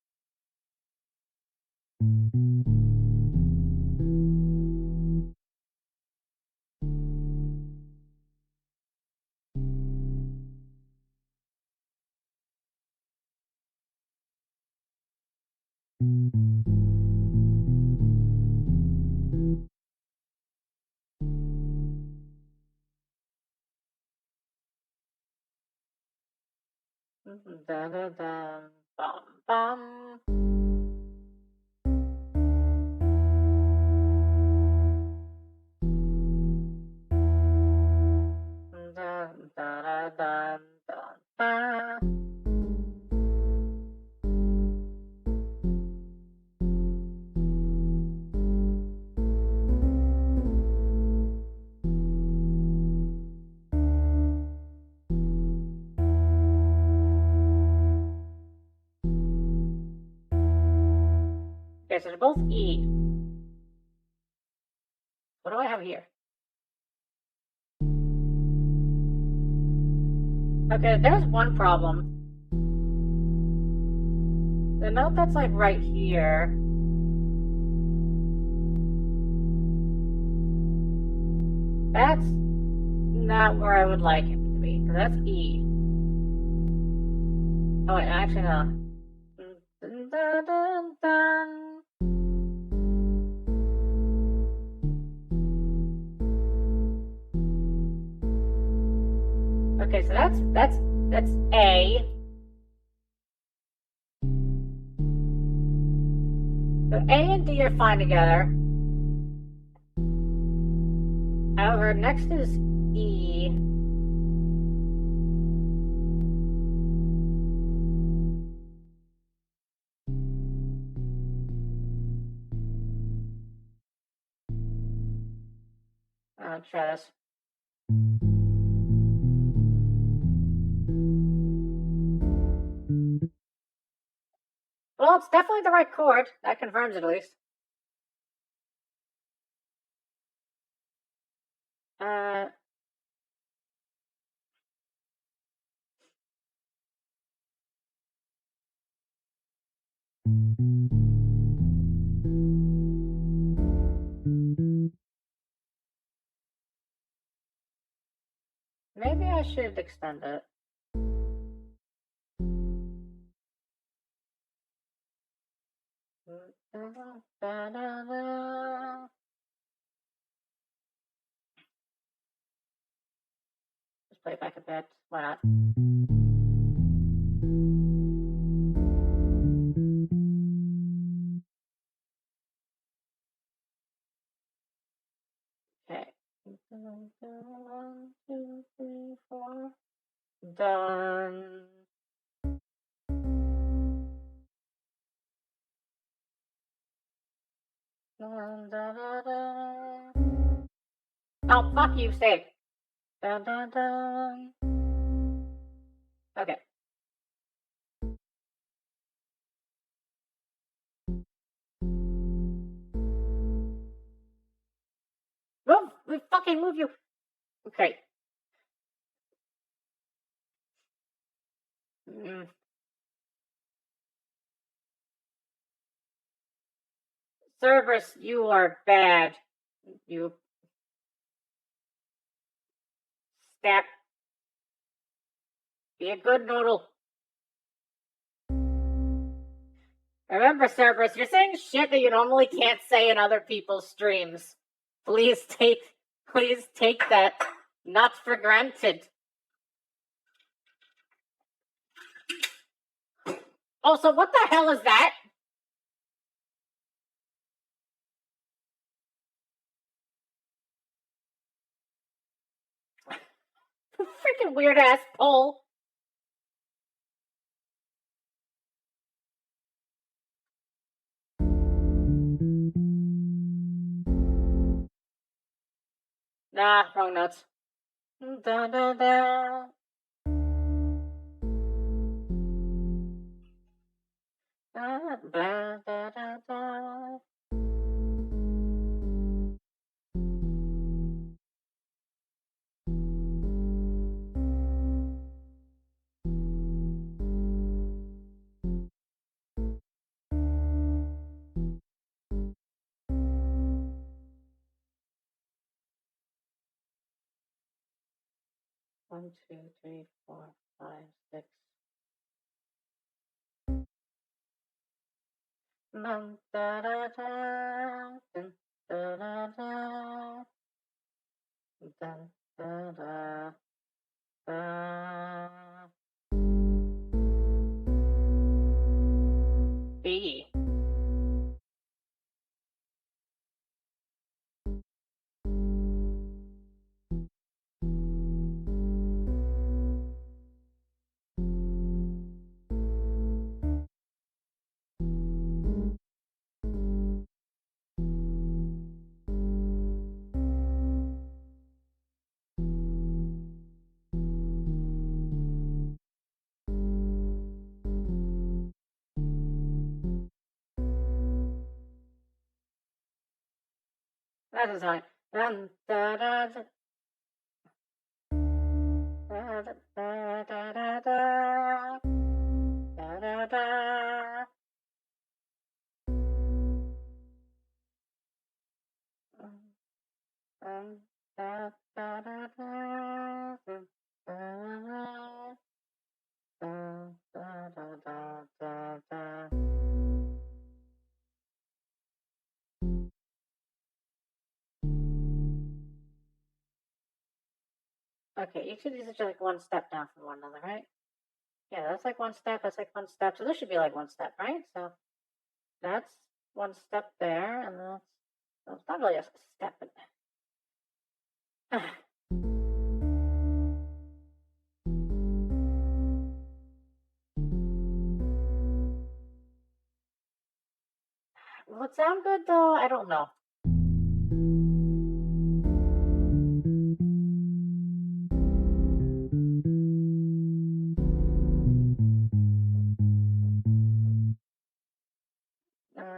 Da da da. Bum bum. Da da da da da da. Okay, so they're both E. What do I have here? Okay, there's one problem. The note that's like right here. That's not where I would like it to be, because that's E. Oh wait, actually no. Dun, dun, dun, dun. Okay, so that's A. So A and D are fine together. However, next is E. I'll try this. Well, it's definitely the right chord. That confirms it at least. Maybe I should extend it. Just play it back a bit. Why not? Okay. 1, 2, 3, 4. Done. Dun, dun, dun, dun. Oh, fuck you, stay. Dun, dun, dun. Okay. Move! We fucking move you! Okay. Cerberus, you are bad. You step. Be a good noodle. Remember, Cerberus, you're saying shit that you normally can't say in other people's streams. Please take that not for granted. Also, what the hell is that? Freaking weird ass pole. Nah, wrong notes. Da da da. Da da da da da. One, two, three, four, five, six. Dun, da da da. Dun, da da da. Dun, da da da. B. That is fine. Dun, da da da. Da da da da da da. Da da da. Da da da da. Da da da da da da. Okay, each of these are like one step down from one another, right? Yeah, that's like one step, that's like one step. So this should be like one step, right? So that's one step there, and that's, well, it's not really a step, but will it sound good though? I don't know.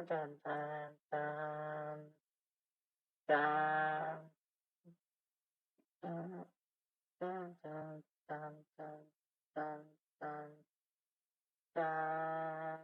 Dun, dun, dun, dun, dun, dun, dun, dun, dun, dun, dun, dun.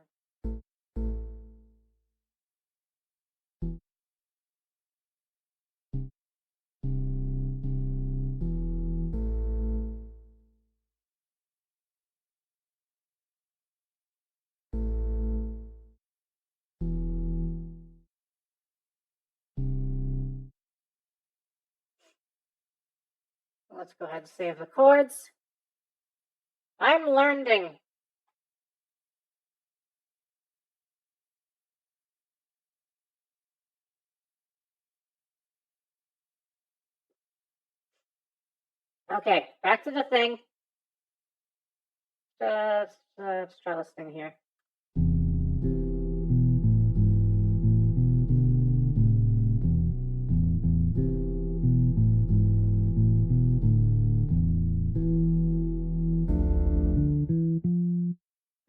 Let's go ahead and save the chords. I'm learning. Okay, back to the thing. Let's try this thing here.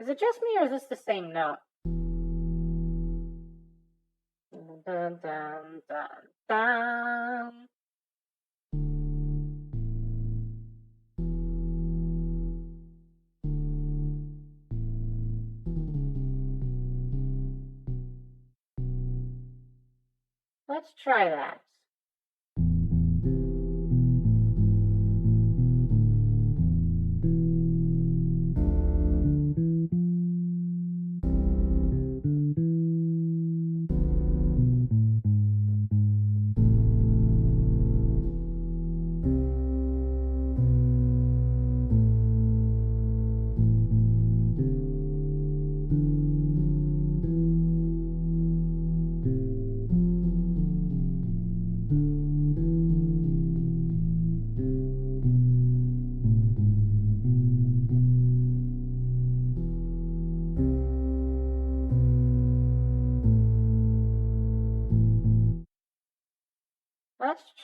Is it just me, or is this the same note? Dun, dun, dun, dun. Let's try that.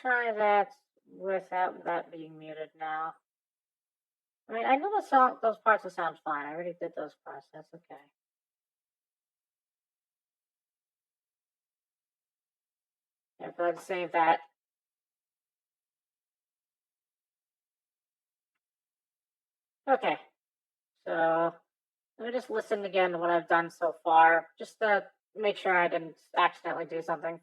try that without that being muted now. I mean, I know the song, those parts will sound fine. I already did those parts. That's okay. Yeah, go ahead and save that. Okay, so let me just listen again to what I've done so far, just to make sure I didn't accidentally do something.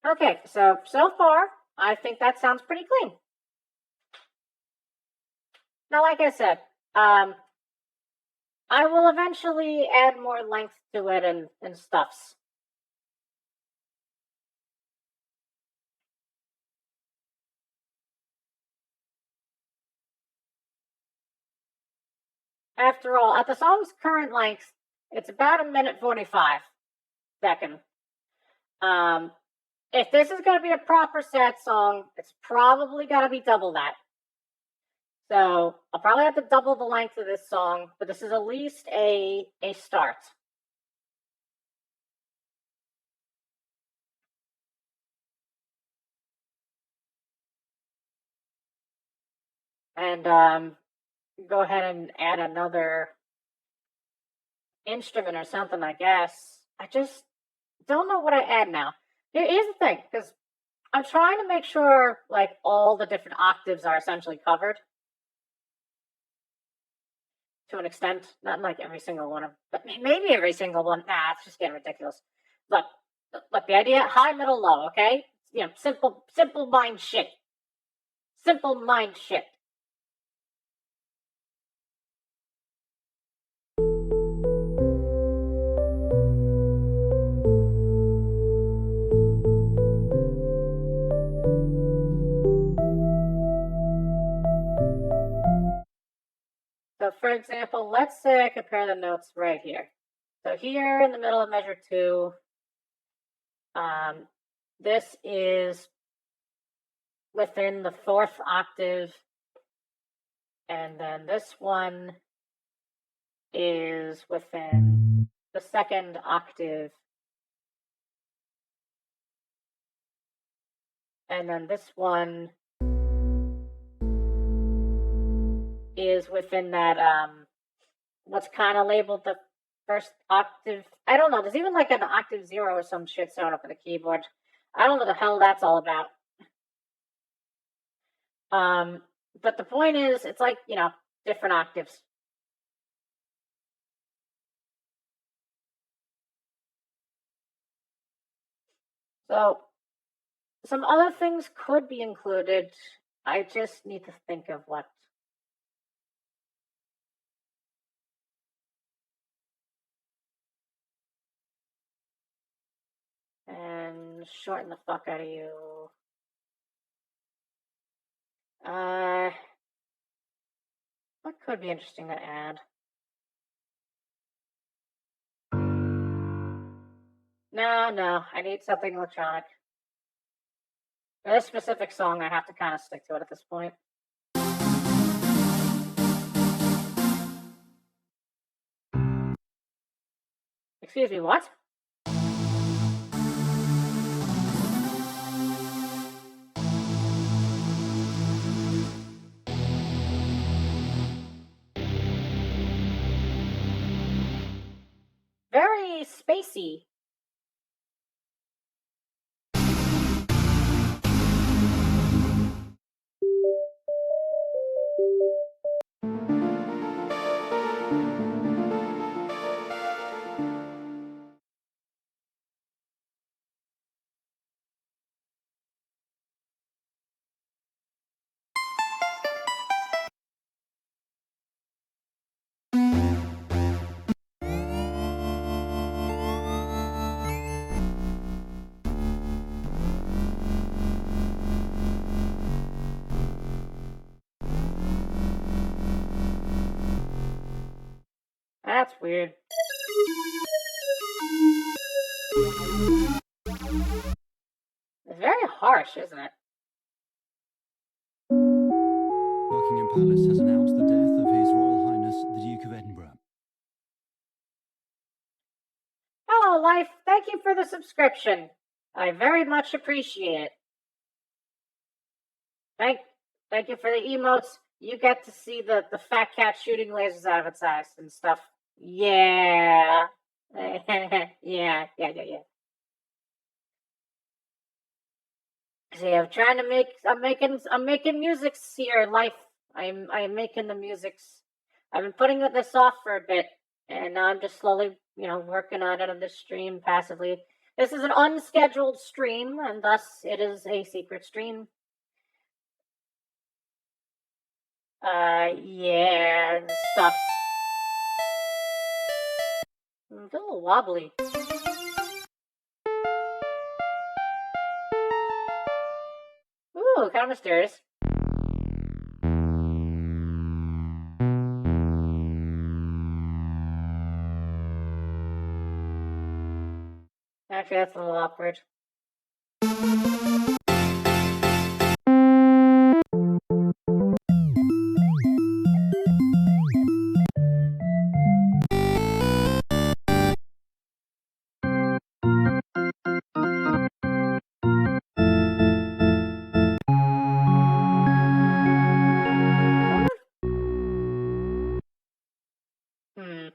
Okay, so far, I think that sounds pretty clean. Now, like I said, I will eventually add more length to it and stuffs. After all, at the song's current length, it's about 1:45. If this is going to be a proper sad song, it's probably got to be double that. So I'll probably have to double the length of this song, but this is at least a start. And go ahead and add another instrument or something, I guess. I just don't know what I add now. Here's the thing, because I'm trying to make sure like all the different octaves are essentially covered to an extent. Not like every single one of them, but maybe every single one. Nah, it's just getting ridiculous. Look, the idea: high, middle, low. Okay, simple mind shit. Simple mind shit. So, for example, let's say I compare the notes right here. So here in the middle of measure 2, this is within the 4th octave, and then this one is within the 2nd octave, and then this one is within that what's kind of labeled the 1st octave. I don't know. There's even like an octave 0 or some shit showing up on the keyboard. I don't know what the hell that's all about. But the point is, it's like, different octaves. So some other things could be included. I just need to think of what. And shorten the fuck out of you. What could be interesting to add? No, I need something electronic. For this specific song, I have to kind of stick to it at this point. Excuse me, what? Very spacey. That's weird. It's very harsh, isn't it? Buckingham Palace has announced the death of His Royal Highness the Duke of Edinburgh. Hello, Life. Thank you for the subscription. I very much appreciate it. Thank you for the emotes. You get to see the fat cat shooting lasers out of its eyes and stuff. Yeah. yeah. See, I'm making musics here, Life. I'm making the musics. I've been putting this off for a bit, and now I'm just slowly, working on it on this stream passively. This is an unscheduled stream, and thus it is a secret stream. Yeah, stuff's it's a little wobbly. Ooh, kind of mysterious. Actually, that's a little awkward. Hmm.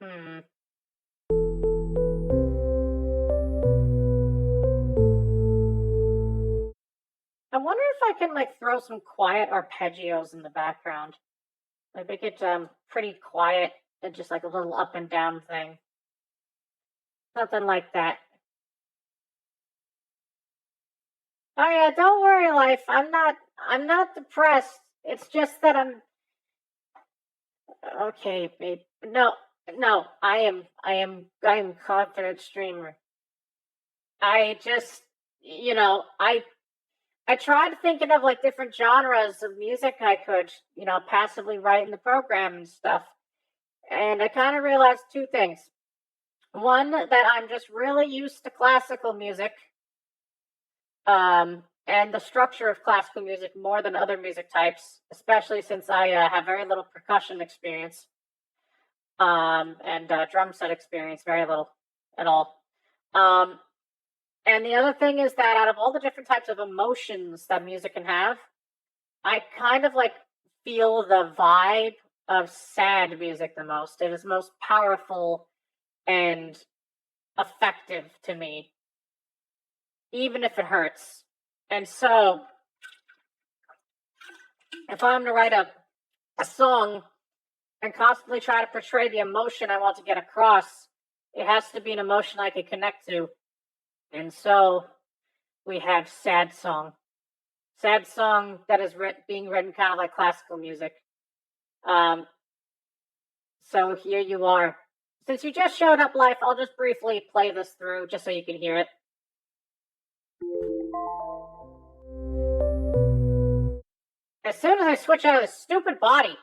Hmm. I wonder if I can throw some quiet arpeggios in the background. Make it pretty quiet and just a little up and down thing. Something like that. Oh yeah, don't worry, Life. I'm not depressed. It's just that I'm okay, babe. No, I am confident streamer. I just I tried thinking of different genres of music I could, passively write in the program and stuff. And I kind of realized two things. One, that I'm just really used to classical music, and the structure of classical music more than other music types, especially since I have very little percussion experience, and drum set experience, very little at all. And the other thing is that out of all the different types of emotions that music can have, I kind of feel the vibe of sad music the most. It is most powerful and effective to me, even if it hurts. And so, if I'm to write a song and constantly try to portray the emotion I want to get across, it has to be an emotion I can connect to. And so, we have sad song. Sad song that is being written kind of like classical music. So here you are. Since you just showed up live, I'll just briefly play this through just so you can hear it. As soon as I switch out of this stupid body.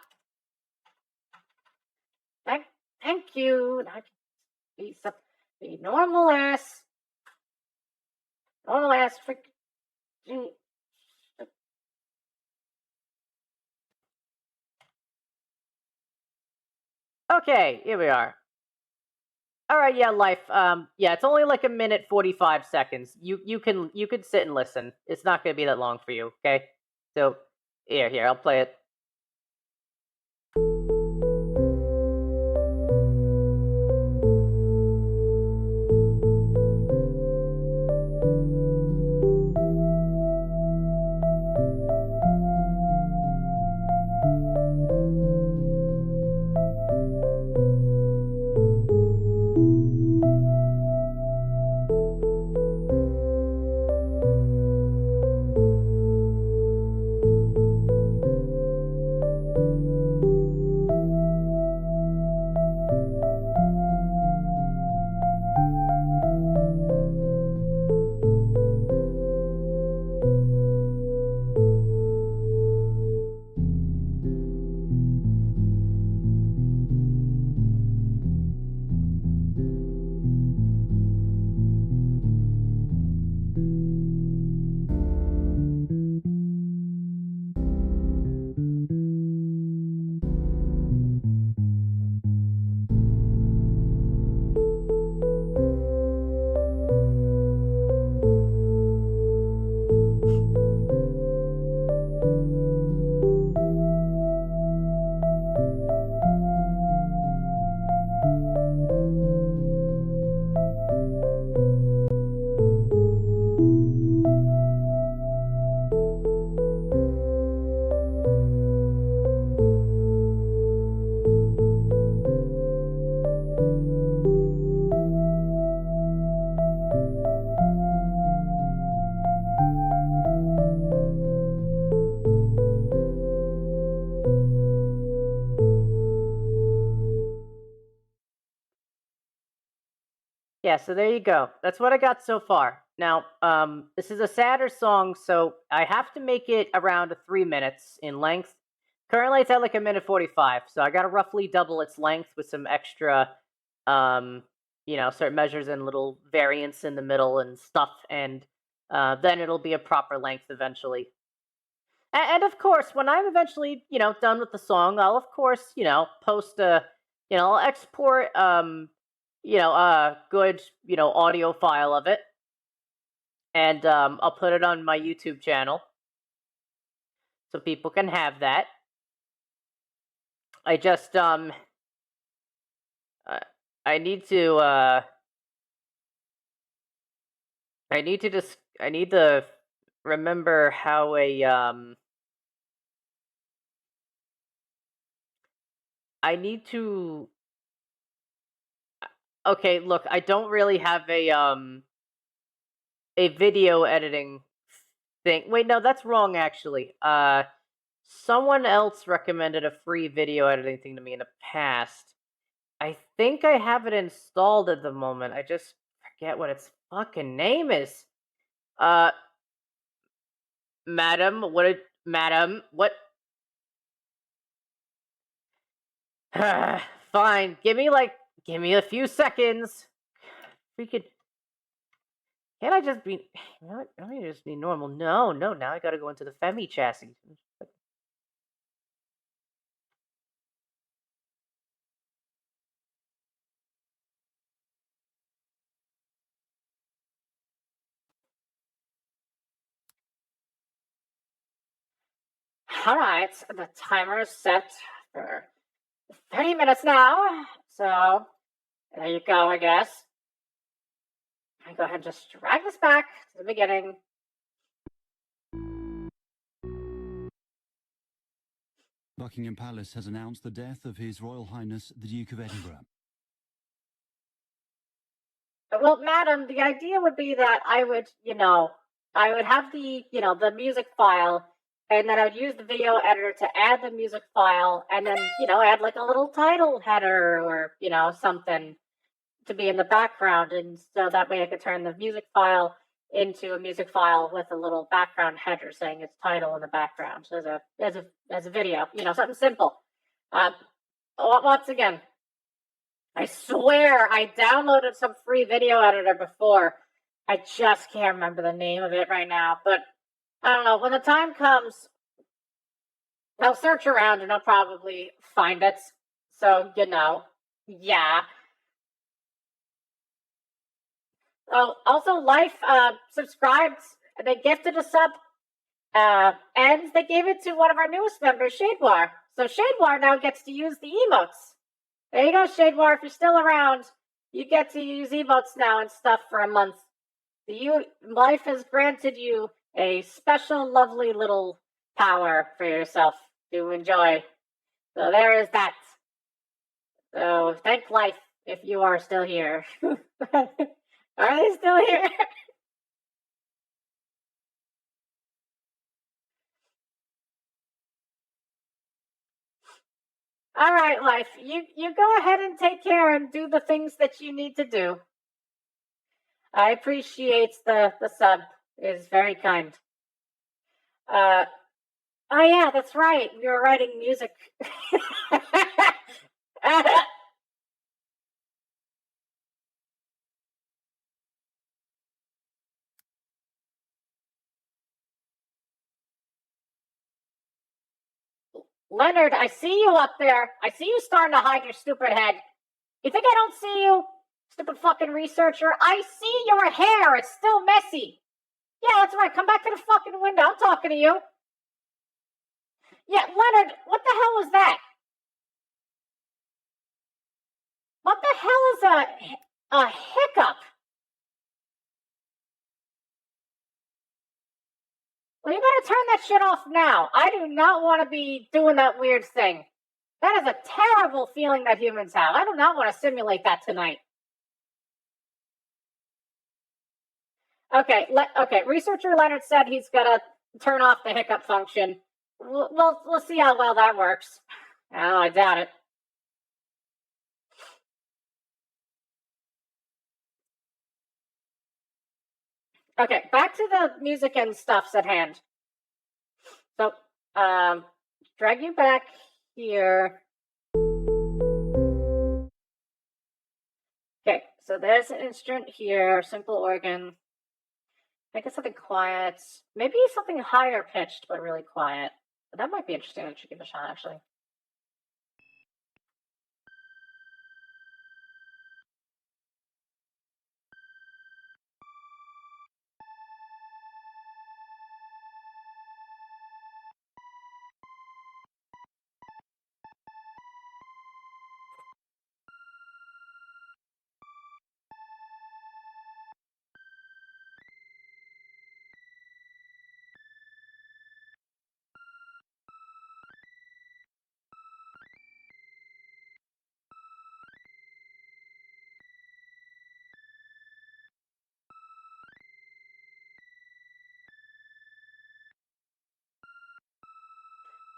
Thank you. Be normal ass. Normal ass freaking. Okay, here we are. All right, yeah, life. Yeah, it's only like 1:45. You can sit and listen. It's not gonna be that long for you, okay? So here, I'll play it. Yeah, so there you go. That's what I got so far. Now, this is a sadder song, so I have to make it around 3 minutes in length. Currently, it's at like 1:45, so I got to roughly double its length with some extra, um, certain measures and little variants in the middle and stuff, and then it'll be a proper length eventually. And of course, when I'm eventually, done with the song, I'll of course, post I'll export, a good, audio file of it, and I'll put it on my YouTube channel so people can have that. I just, uh, I need to, I need to remember how I need to. Okay, look, I don't really have a video editing thing. Wait, no, that's wrong actually. Someone else recommended a free video editing thing to me in the past. I think I have it installed at the moment. I just forget what its fucking name is. Uh madam, what fine. Give me a few seconds. We could Can't I just be don't I just be normal? No, now I gotta go into the Femi chassis. All right, the timer is set for 30 minutes now. So there you go, I guess. I go ahead and just drag this back to the beginning. Buckingham Palace has announced the death of His Royal Highness the Duke of Edinburgh. Well, madam, the idea would be that I would have the music file, and then I would use the video editor to add the music file, and then, add like a little title header or, something to be in the background. And so that way I could turn the music file into a music file with a little background header saying its title in the background as a video, something simple. Once again, I swear I downloaded some free video editor before. I just can't remember the name of it right now, but I don't know. When the time comes, I'll search around and I'll probably find it. So, yeah. Oh, also, Life subscribed. They gifted a sub, and they gave it to one of our newest members, Shadewar. So Shadewar now gets to use the emotes. There you go, Shadewar. If you're still around, you get to use emotes now and stuff for a month. Life has granted you a special, lovely little power for yourself to enjoy. So there is that. So thank Life if you are still here. Are they still here? All right, Life. You go ahead and take care and do the things that you need to do. I appreciate the sub. It is very kind. Oh yeah, that's right. We were writing music. Leonard, I see you up there. I see you starting to hide your stupid head. You think I don't see you, stupid fucking researcher? I see your hair. It's still messy. Yeah, that's right. Come back to the fucking window. I'm talking to you. Yeah, Leonard, what the hell was that? What the hell is a hiccup? Well, you better turn that shit off now. I do not want to be doing that weird thing. That is a terrible feeling that humans have. I do not want to simulate that tonight. Okay, researcher Leonard said he's gonna turn off the hiccup function. We'll see how well that works. Oh, I doubt it. Okay, back to the music and stuffs at hand. So, drag you back here. Okay, so there's an instrument here, simple organ. Make it something quiet. Maybe something higher pitched, but really quiet. That might be interesting. I should give it a shot, actually.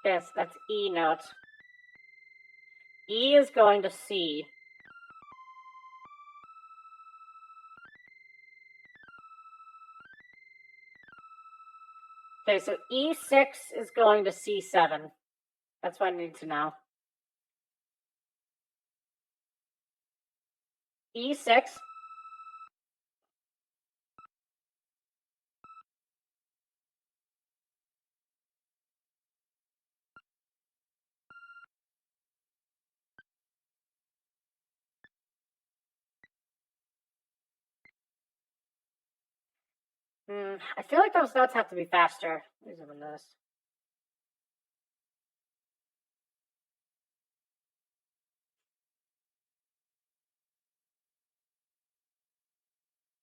Yes, that's E note. E is going to C. Okay, so E6 is going to C7. That's what I need to know. E6. I feel like those notes have to be faster. Let me zoom in this.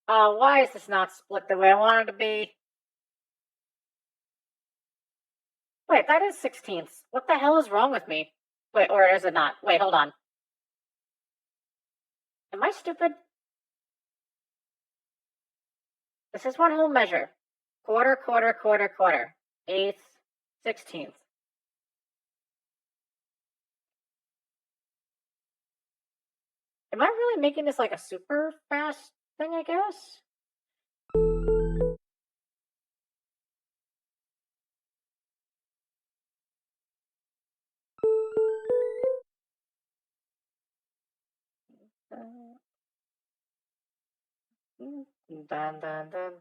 Why is this not split the way I want it to be? Wait, that is 16ths. What the hell is wrong with me? Wait, or is it not? Wait, hold on. Am I stupid? This is one whole measure. Quarter, quarter, quarter, quarter. Eighth, 16th. Am I really making this like a super fast thing, I guess? Dun, dun, dun,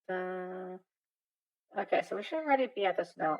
dun. Okay, so we should already be at this note.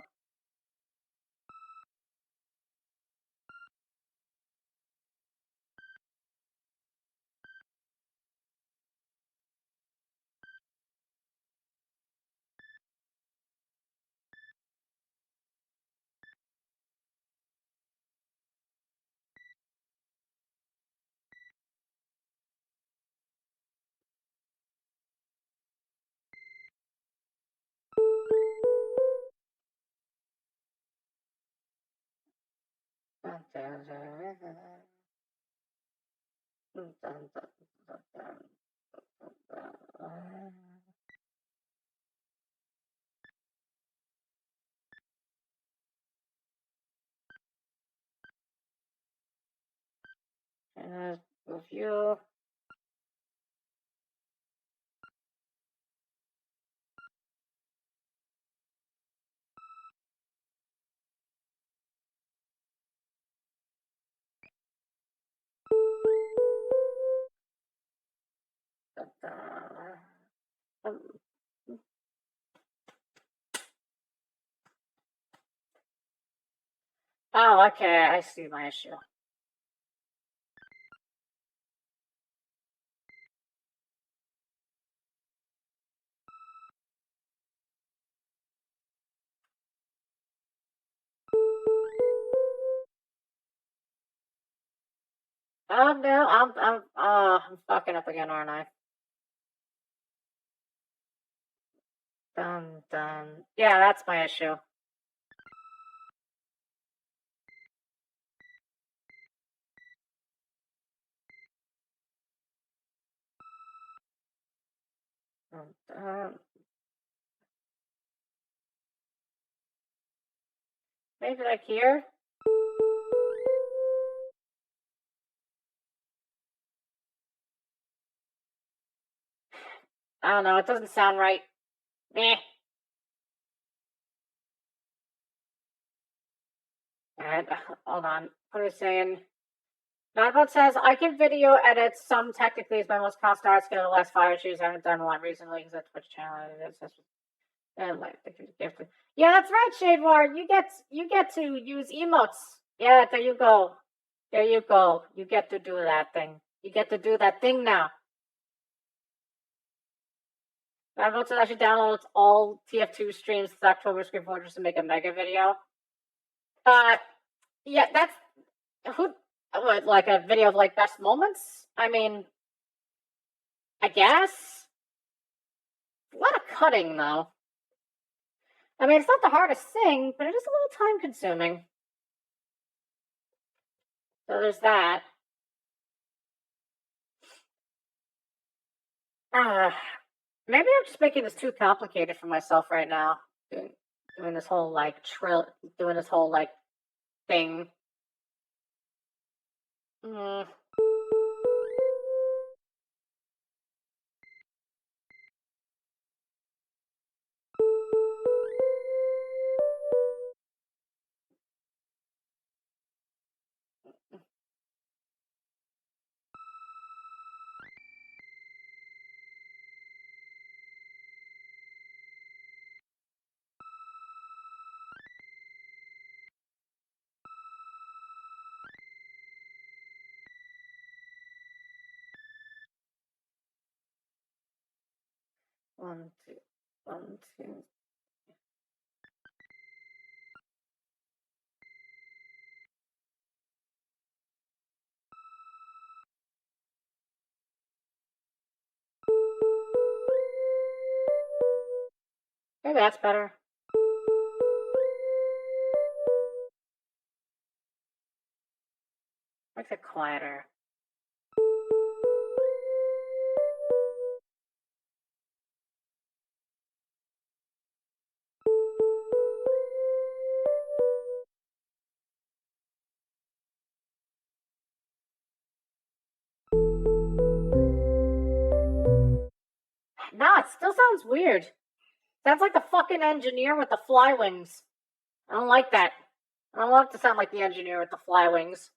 And review. Oh, okay, I see my issue. Oh no, I'm fucking up again, aren't I? Dun dun. Yeah, that's my issue. Dun, dun. Maybe like here? I don't know, it doesn't sound right. Meh. Alright, hold on. What are we saying? Nonbot says, I can video edit some technically is my most cost art skill the last 5 issues. I haven't done one recently because that Twitch channel is and like yeah, that's right, Shadewar. You get to use emotes. Yeah, there you go. There you go. You get to do that thing. You get to do that thing now. Nonbot says I should download all TF2 streams to October Screen Fortress to make a mega video. Yeah, that's who. What, like a video of like best moments? I mean, I guess. A lot of cutting, though. I mean, it's not the hardest thing, but it is a little time consuming. So there's that. Maybe I'm just making this too complicated for myself right now. Doing this whole like doing this whole like thing. Mm. One, two, one, two. Maybe that's better. Makes it quieter. No, it still sounds weird. Sounds like the fucking engineer with the fly wings. I don't like that. I don't want it to sound like the engineer with the fly wings.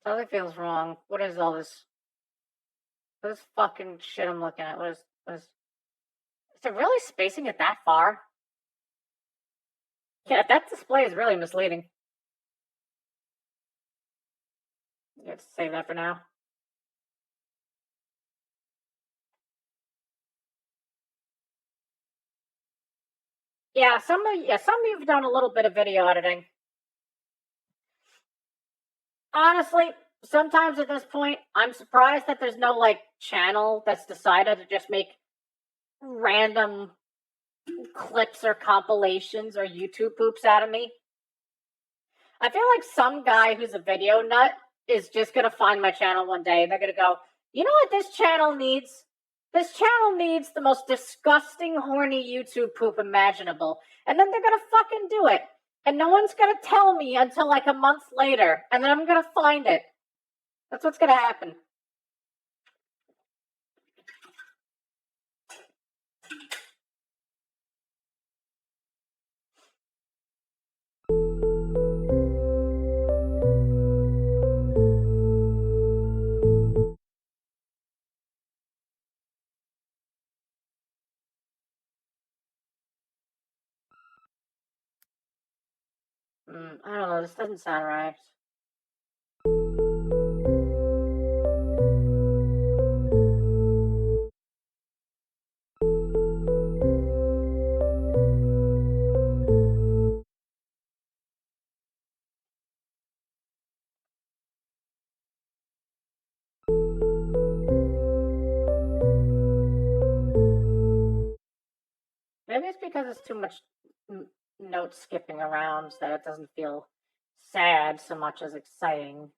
Something feels wrong. What is all this? What is fucking shit I'm looking at? Is it really spacing it that far? Yeah, that display is really misleading. You have to save that for now. Yeah, some of you've done a little bit of video editing. Honestly, sometimes at this point, I'm surprised that there's no like channel that's decided to just make random clips or compilations or YouTube poops out of me. I feel like some guy who's a video nut is just gonna find my channel one day and they're gonna go, you know what this channel needs? This channel needs the most disgusting, horny YouTube poop imaginable. And then they're gonna fucking do it. And no one's gonna tell me until like a month later. And then I'm gonna find it. That's what's gonna happen. I don't know, this doesn't sound right. Maybe it's because it's too much note skipping around that it doesn't feel sad so much as exciting.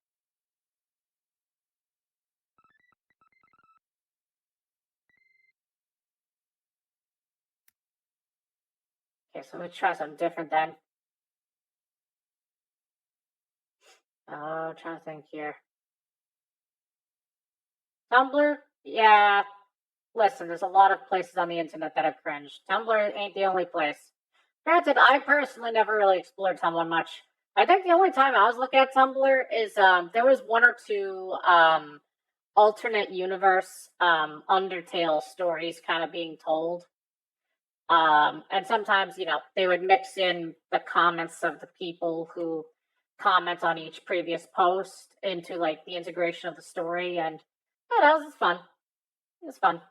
Okay, so let's try something different then. Oh, trying to think here. Tumblr? Yeah. Listen, there's a lot of places on the internet that have cringed. Tumblr ain't the only place. Granted, I personally never really explored Tumblr much. I think the only time I was looking at Tumblr is there was one or two alternate universe Undertale stories kind of being told. And sometimes, they would mix in the comments of the people who comment on each previous post into like the integration of the story, and that was fun. It was fun.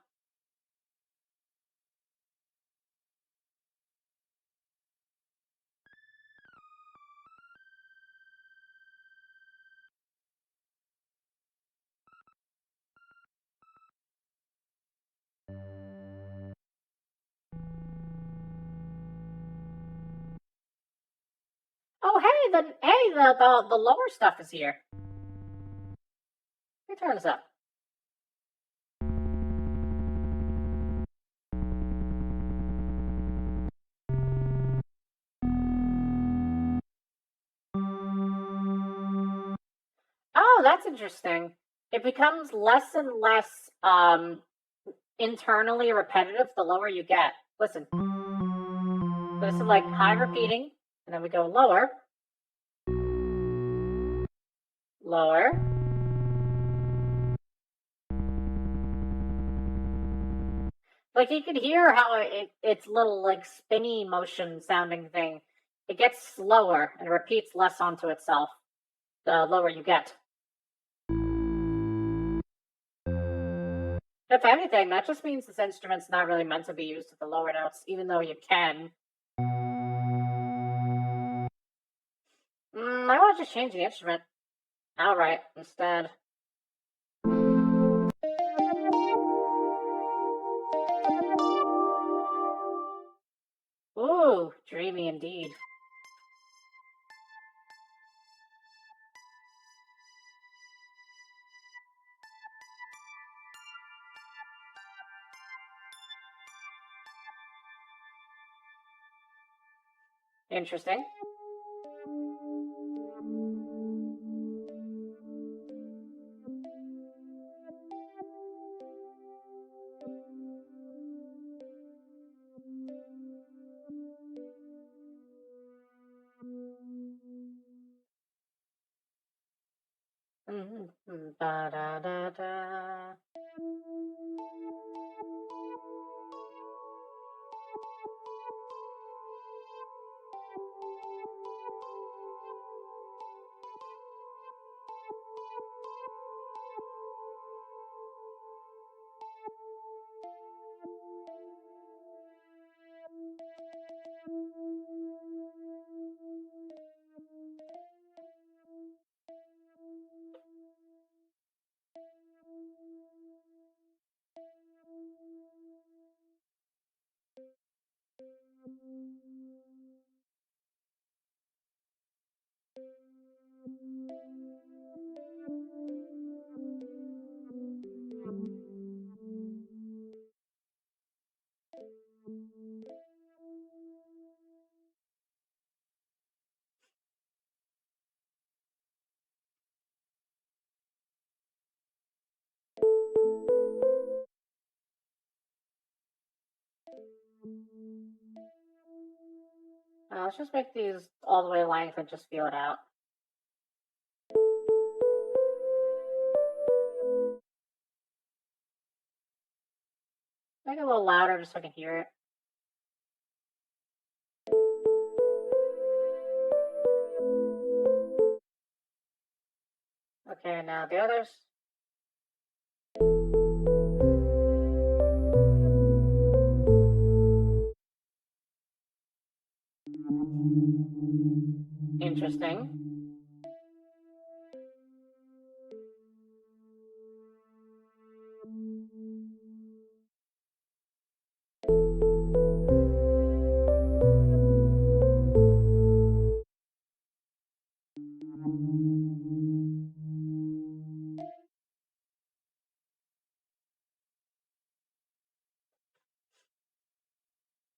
the lower stuff is here. Let me turn this up. Oh, that's interesting. It becomes less and less internally repetitive the lower you get. Listen. This is like high repeating, and then we go lower. Lower. Like you can hear how its little like spinny motion sounding thing, it gets slower and repeats less onto itself the lower you get. If anything, that just means this instrument's not really meant to be used at the lower notes, even though you can. I want to just change the instrument outright instead. Ooh, dreamy indeed. Interesting. Da da da da. Let's just make these all the way length and just feel it out. Make it a little louder just so I can hear it. Okay, now the others. Interesting.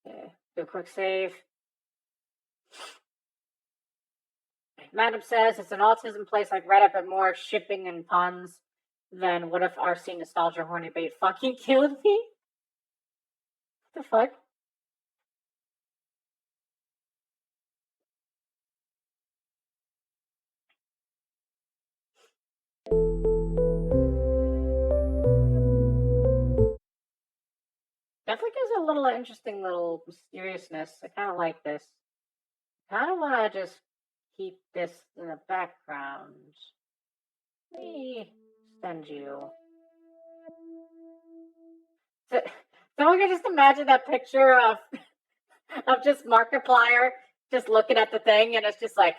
Okay, do a quick save. Madam says it's an autism place like Reddit, but more shipping and puns than what if RC nostalgia horny bait fucking killed me? What the fuck? Definitely gives a little interesting little mysteriousness. I kind of like this. Kind of want to just keep this in the background. Let me send you. So we can just imagine that picture of just Markiplier just looking at the thing, and it's just like,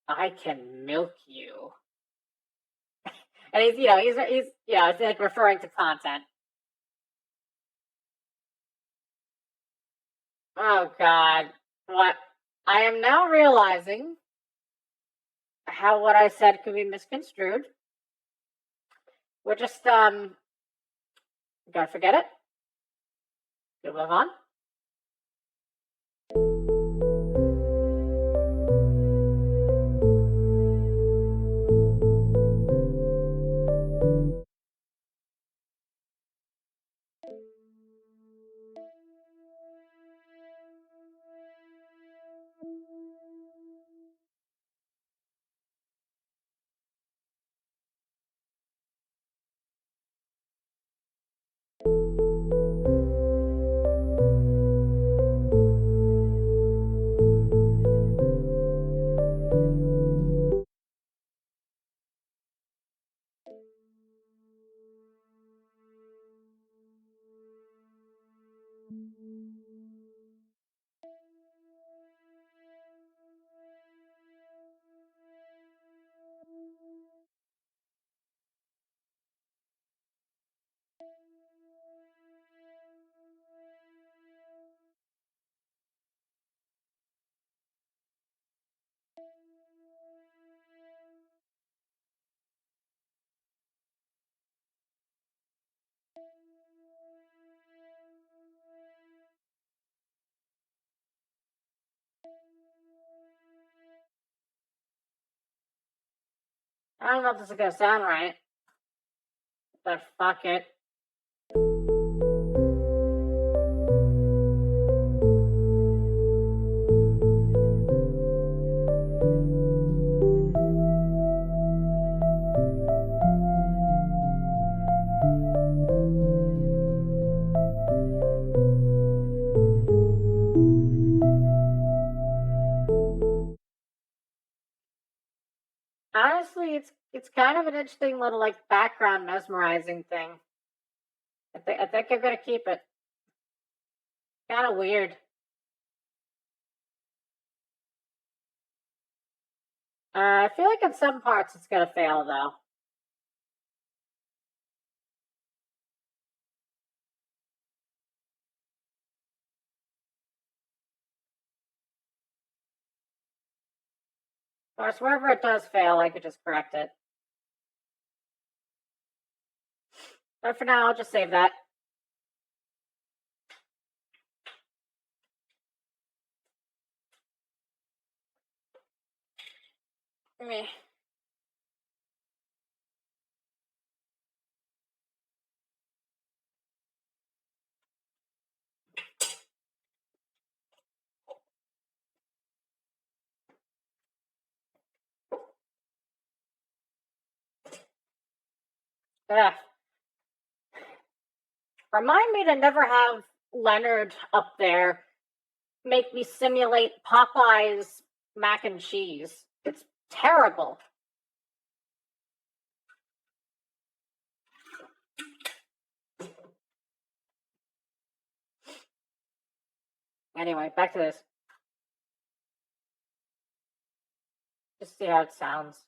I can milk you. And he's it's like referring to content. Oh God, what? I am now realizing how what I said could be misconstrued. We're just gotta forget it. We'll move on. I don't know if this is gonna sound right, but fuck it. Honestly, it's kind of an interesting little like background mesmerizing thing. I think I'm gonna keep it. Kind of weird. I feel like in some parts it's gonna fail though. Of course, wherever it does fail, I could just correct it. But for now, I'll just save that. Me. Yeah. Remind me to never have Leonard up there make me simulate Popeye's mac and cheese. It's terrible. Anyway, back to this. Just see how it sounds.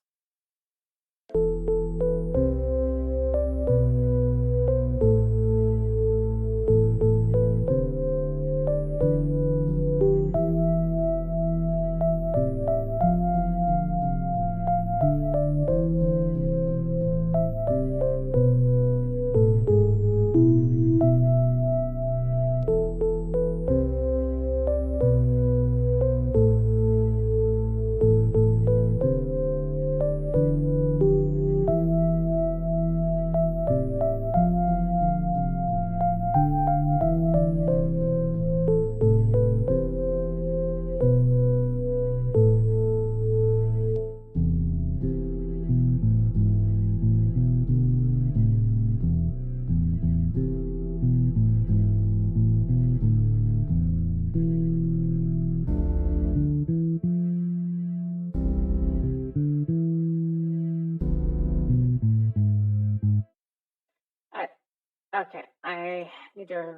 Okay, I need to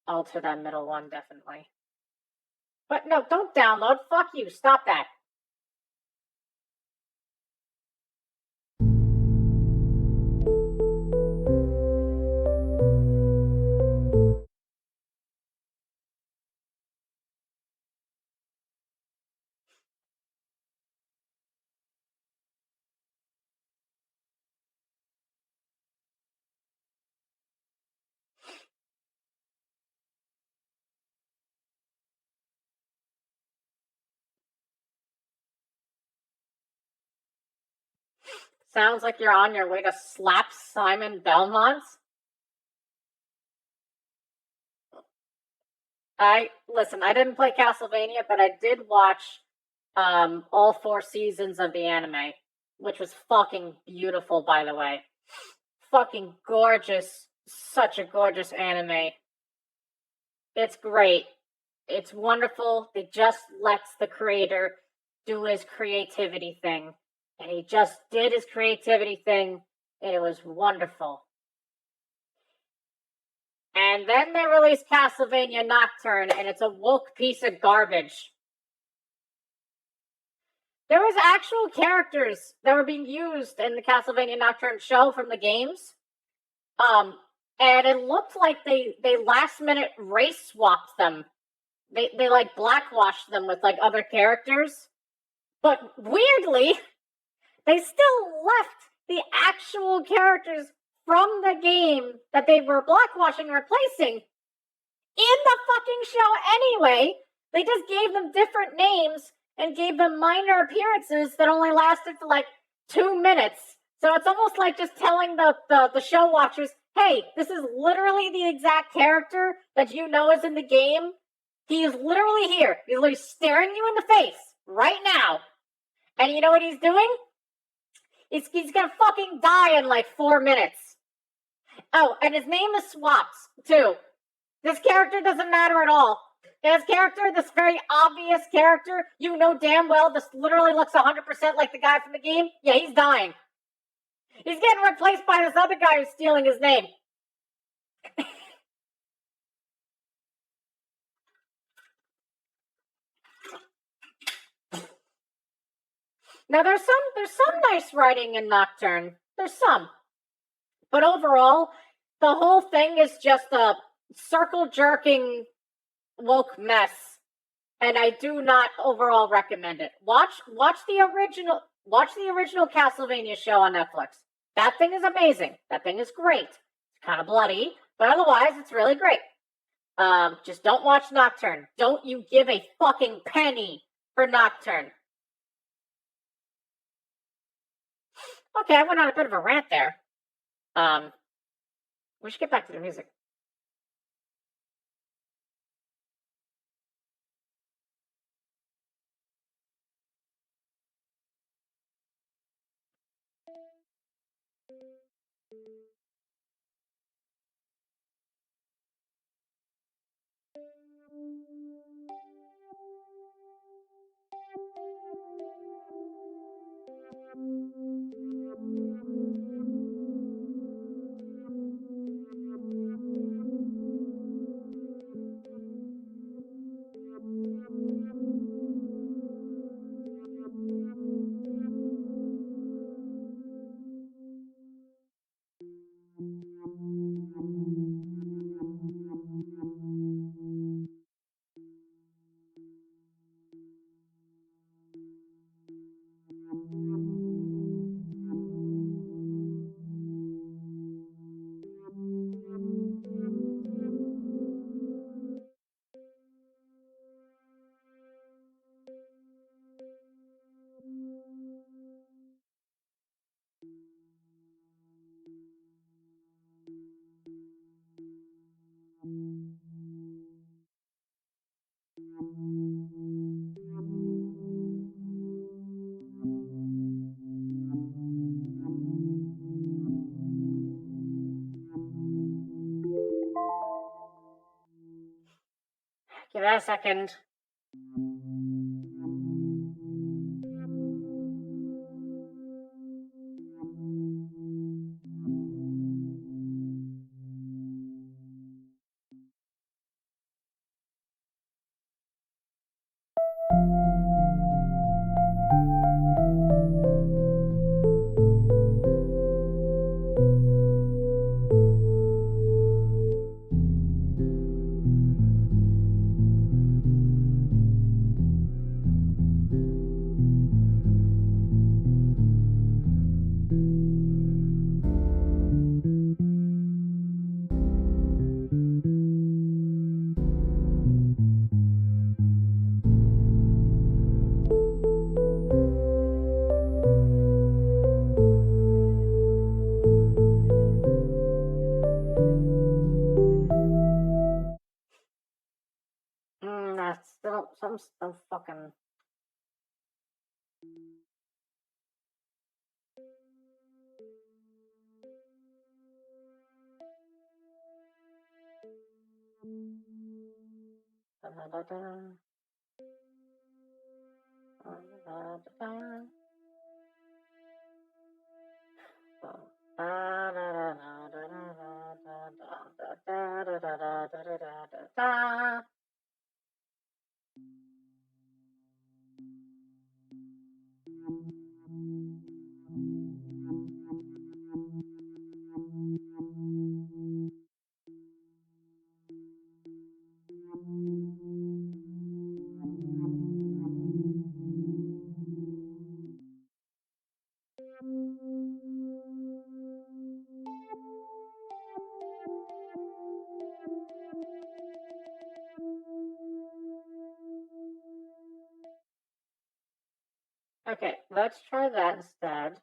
alter that middle one, definitely. But no, don't download. Fuck you. Stop that. Sounds like you're on your way to slap Simon Belmont. Listen, I didn't play Castlevania, but I did watch all 4 seasons of the anime, which was fucking beautiful, by the way. Fucking gorgeous. Such a gorgeous anime. It's great. It's wonderful. They just lets the creator do his creativity thing. And he just did his creativity thing, and it was wonderful. And then they released Castlevania Nocturne, and it's a woke piece of garbage. There was actual characters that were being used in the Castlevania Nocturne show from the games. And it looked like they last minute race swapped them. They like blackwashed them with like other characters. But weirdly, they still left the actual characters from the game that they were blackwashing and replacing in the fucking show anyway. They just gave them different names and gave them minor appearances that only lasted for like 2 minutes. So it's almost like just telling the show watchers, hey, this is literally the exact character that you know is in the game. He is literally here. He's literally staring you in the face right now. And you know what he's doing? He's gonna fucking die in like 4 minutes. Oh, and his name is swapped, too. This character doesn't matter at all. This character, this very obvious character, you know damn well this literally looks 100% like the guy from the game. Yeah, he's dying. He's getting replaced by this other guy who's stealing his name. Now, there's some nice writing in Nocturne. There's some. But overall, the whole thing is just a circle-jerking woke mess. And I do not overall recommend it. Watch the original Castlevania show on Netflix. That thing is amazing. That thing is great. It's kind of bloody, but otherwise it's really great. Just don't watch Nocturne. Don't you give a fucking penny for Nocturne. Okay, I went on a bit of a rant there. We should get back to the music. Give that a second. Some fucking. Okay, let's try that instead.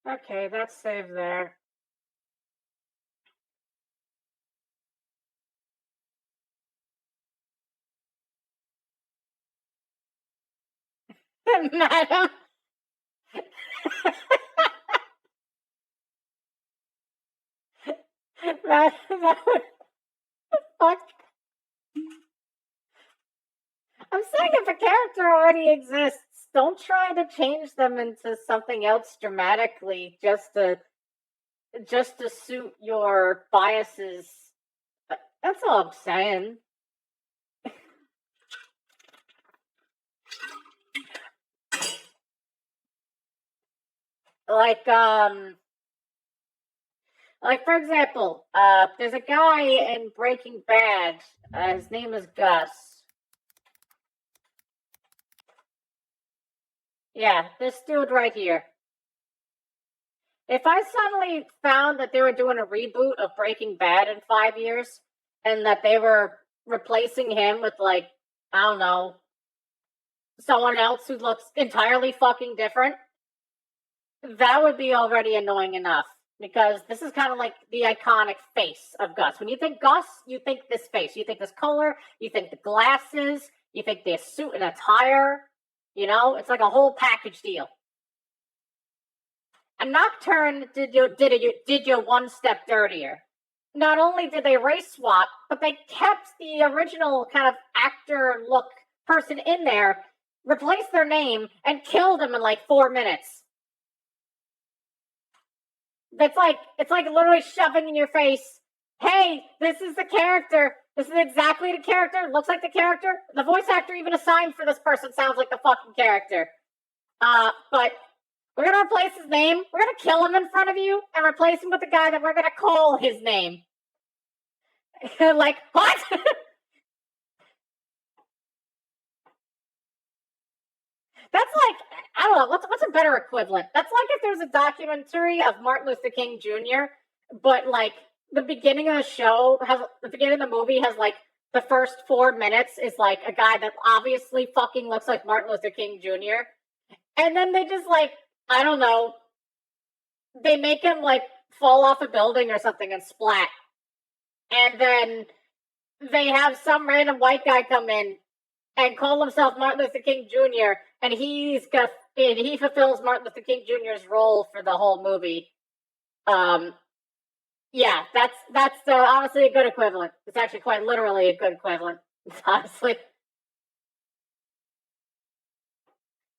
Okay, that's saved there. Madam. that would fuck. I'm saying if a character already exists, don't try to change them into something else dramatically just to suit your biases. That's all I'm saying. Like for example, there's a guy in Breaking Bad. His name is Gus. Yeah, this dude right here. If I suddenly found that they were doing a reboot of Breaking Bad in 5 years, and that they were replacing him with, like, I don't know, someone else who looks entirely fucking different, that would be already annoying enough. Because this is kind of like the iconic face of Gus. When you think Gus, you think this face. You think this color, you think the glasses, you think the suit and attire. You know, it's like a whole package deal. A Nocturne did you one step dirtier. Not only did they race swap, but they kept the original kind of actor look person in there, replaced their name, and killed him in like 4 minutes. It's like literally shoving in your face, hey, this is the character. This is exactly the character. Looks like the character. The voice actor even assigned for this person sounds like the fucking character. But we're gonna replace his name. We're gonna kill him in front of you and replace him with the guy that we're gonna call his name. Like, what? That's like, I don't know, what's a better equivalent? That's like if there's a documentary of Martin Luther King Jr., but like the beginning of the movie has like the first 4 minutes is like a guy that obviously fucking looks like Martin Luther King Jr. And then they just like, I don't know, they make him like fall off a building or something and splat. And then they have some random white guy come in and call himself Martin Luther King Jr. and he fulfills Martin Luther King Jr.'s role for the whole movie. Yeah, that's honestly a good equivalent. It's actually quite literally a good equivalent. Honestly.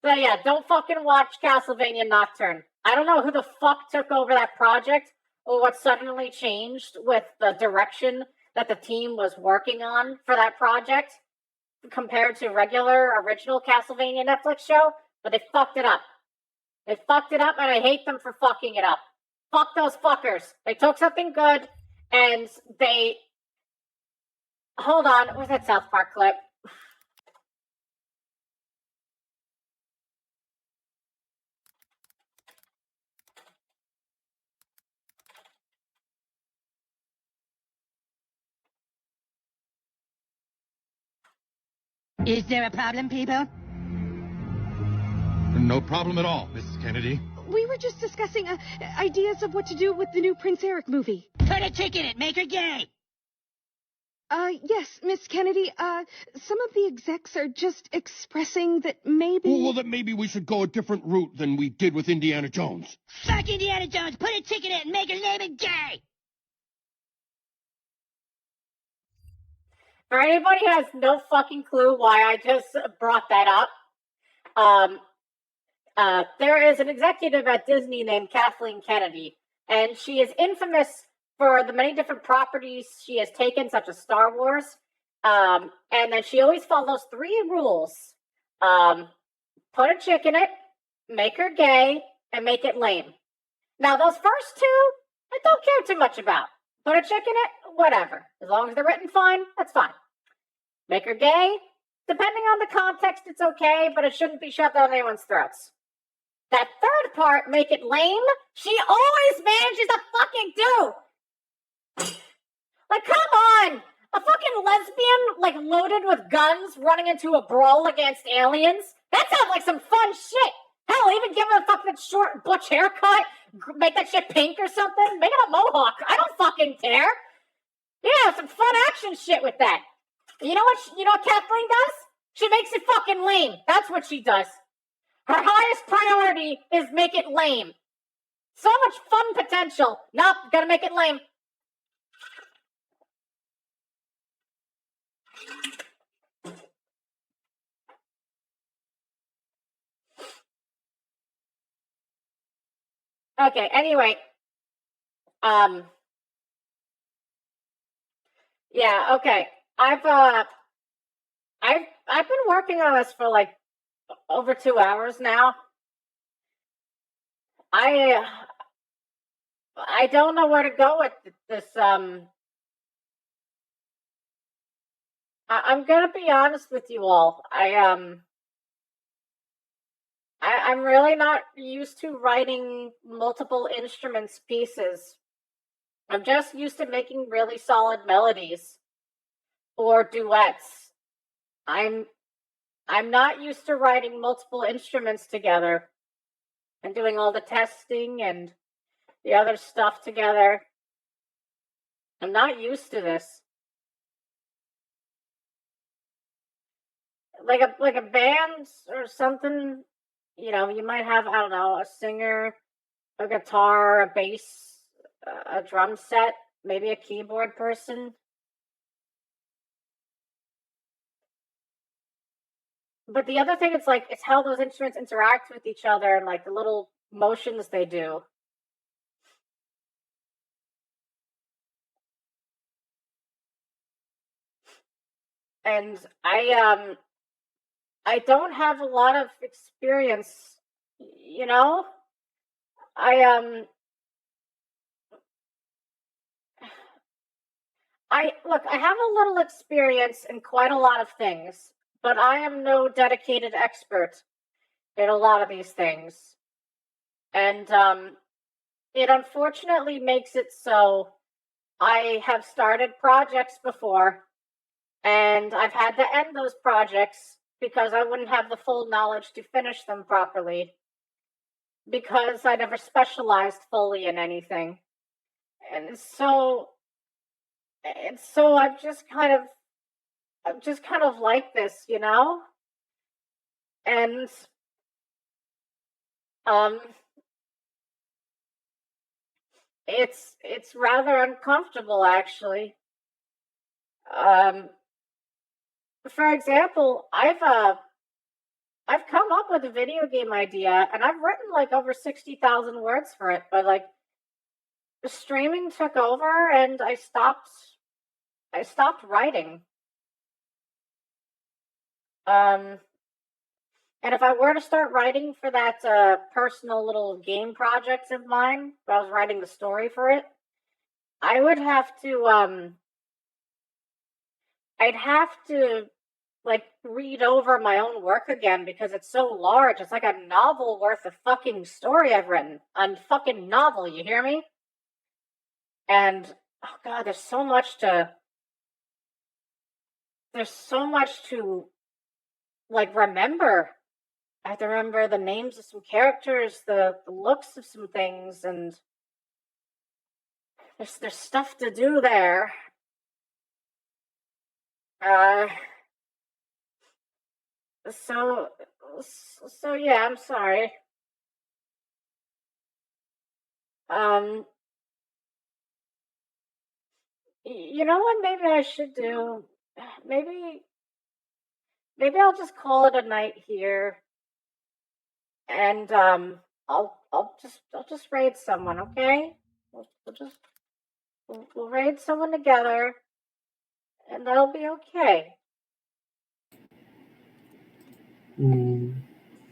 So yeah, don't fucking watch Castlevania Nocturne. I don't know who the fuck took over that project or what suddenly changed with the direction that the team was working on for that project compared to regular original Castlevania Netflix show, but they fucked it up. They fucked it up, and I hate them for fucking it up. Fuck those fuckers. They took something good, and they... Hold on, where's that South Park clip? Is there a problem, people? No problem at all, Mrs. Kennedy. We were just discussing ideas of what to do with the new Prince Eric movie. Put a chick in it, make her gay! Yes, Miss Kennedy, some of the execs are just expressing that maybe... Well, that maybe we should go a different route than we did with Indiana Jones. Fuck Indiana Jones, put a chick in it and make her name it gay! For anybody who has no fucking clue why I just brought that up, there is an executive at Disney named Kathleen Kennedy, and she is infamous for the many different properties she has taken, such as Star Wars, and then she always follows 3 rules. Put a chick in it, make her gay, and make it lame. Now, those first 2, I don't care too much about. Put a chick in it, whatever. As long as they're written fine, that's fine. Make her gay, depending on the context, it's okay, but it shouldn't be shoved down anyone's throats. That third part, make it lame, she always manages to fucking do. Like, come on! A fucking lesbian, like, loaded with guns running into a brawl against aliens? That sounds like some fun shit! Hell, even give her a fucking short butch haircut, make that shit pink or something, make it a mohawk. I don't fucking care. Yeah, some fun action shit with that. You know what Kathleen does? She makes it fucking lame. That's what she does. Her highest priority is make it lame. So much fun potential. Nope, gotta make it lame. Okay, anyway. Yeah, okay. I've been working on this for like over 2 hours now. I don't know where to go with this. I'm gonna be honest with you all. I'm really not used to writing multiple instruments pieces. I'm just used to making really solid melodies or duets. I'm not used to writing multiple instruments together and doing all the testing and the other stuff together. I'm not used to this. Like a band or something, you might have, I don't know, a singer, a guitar, a bass, a drum set, maybe a keyboard person. But the other thing, it's how those instruments interact with each other and like the little motions they do. And I don't have a lot of experience, I have a little experience in quite a lot of things, but I am no dedicated expert in a lot of these things. And it unfortunately makes it so I have started projects before, and I've had to end those projects because I wouldn't have the full knowledge to finish them properly, because I never specialized fully in anything. And so I'm just kind of like this, And it's rather uncomfortable, actually. For example, I've come up with a video game idea, and I've written like over 60,000 words for it, but like the streaming took over, and I stopped writing. And if I were to start writing for that personal little game project of mine, if I was writing the story for it, I would have to I'd have to like read over my own work again because it's so large. It's like a novel worth of fucking story I've written. A fucking novel, you hear me? And oh god, there's so much to like remember. I have to remember the names of some characters, the looks of some things, and there's stuff to do there. So yeah, I'm sorry. You know what maybe I should do? Maybe I'll just call it a night here, and I'll just raid someone, okay? We'll raid someone together, and that'll be okay.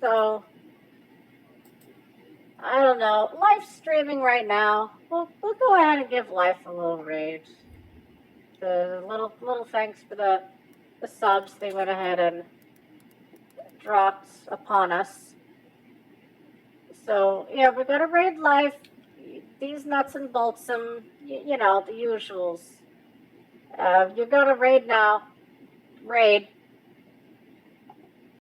So I don't know. Life's streaming right now. We'll go ahead and give Life a little raid. The little thanks for the subs they went ahead and dropped upon us. So yeah, we're gonna raid Life. These nuts and bolts, you know, the usuals. You're gonna raid now. Raid.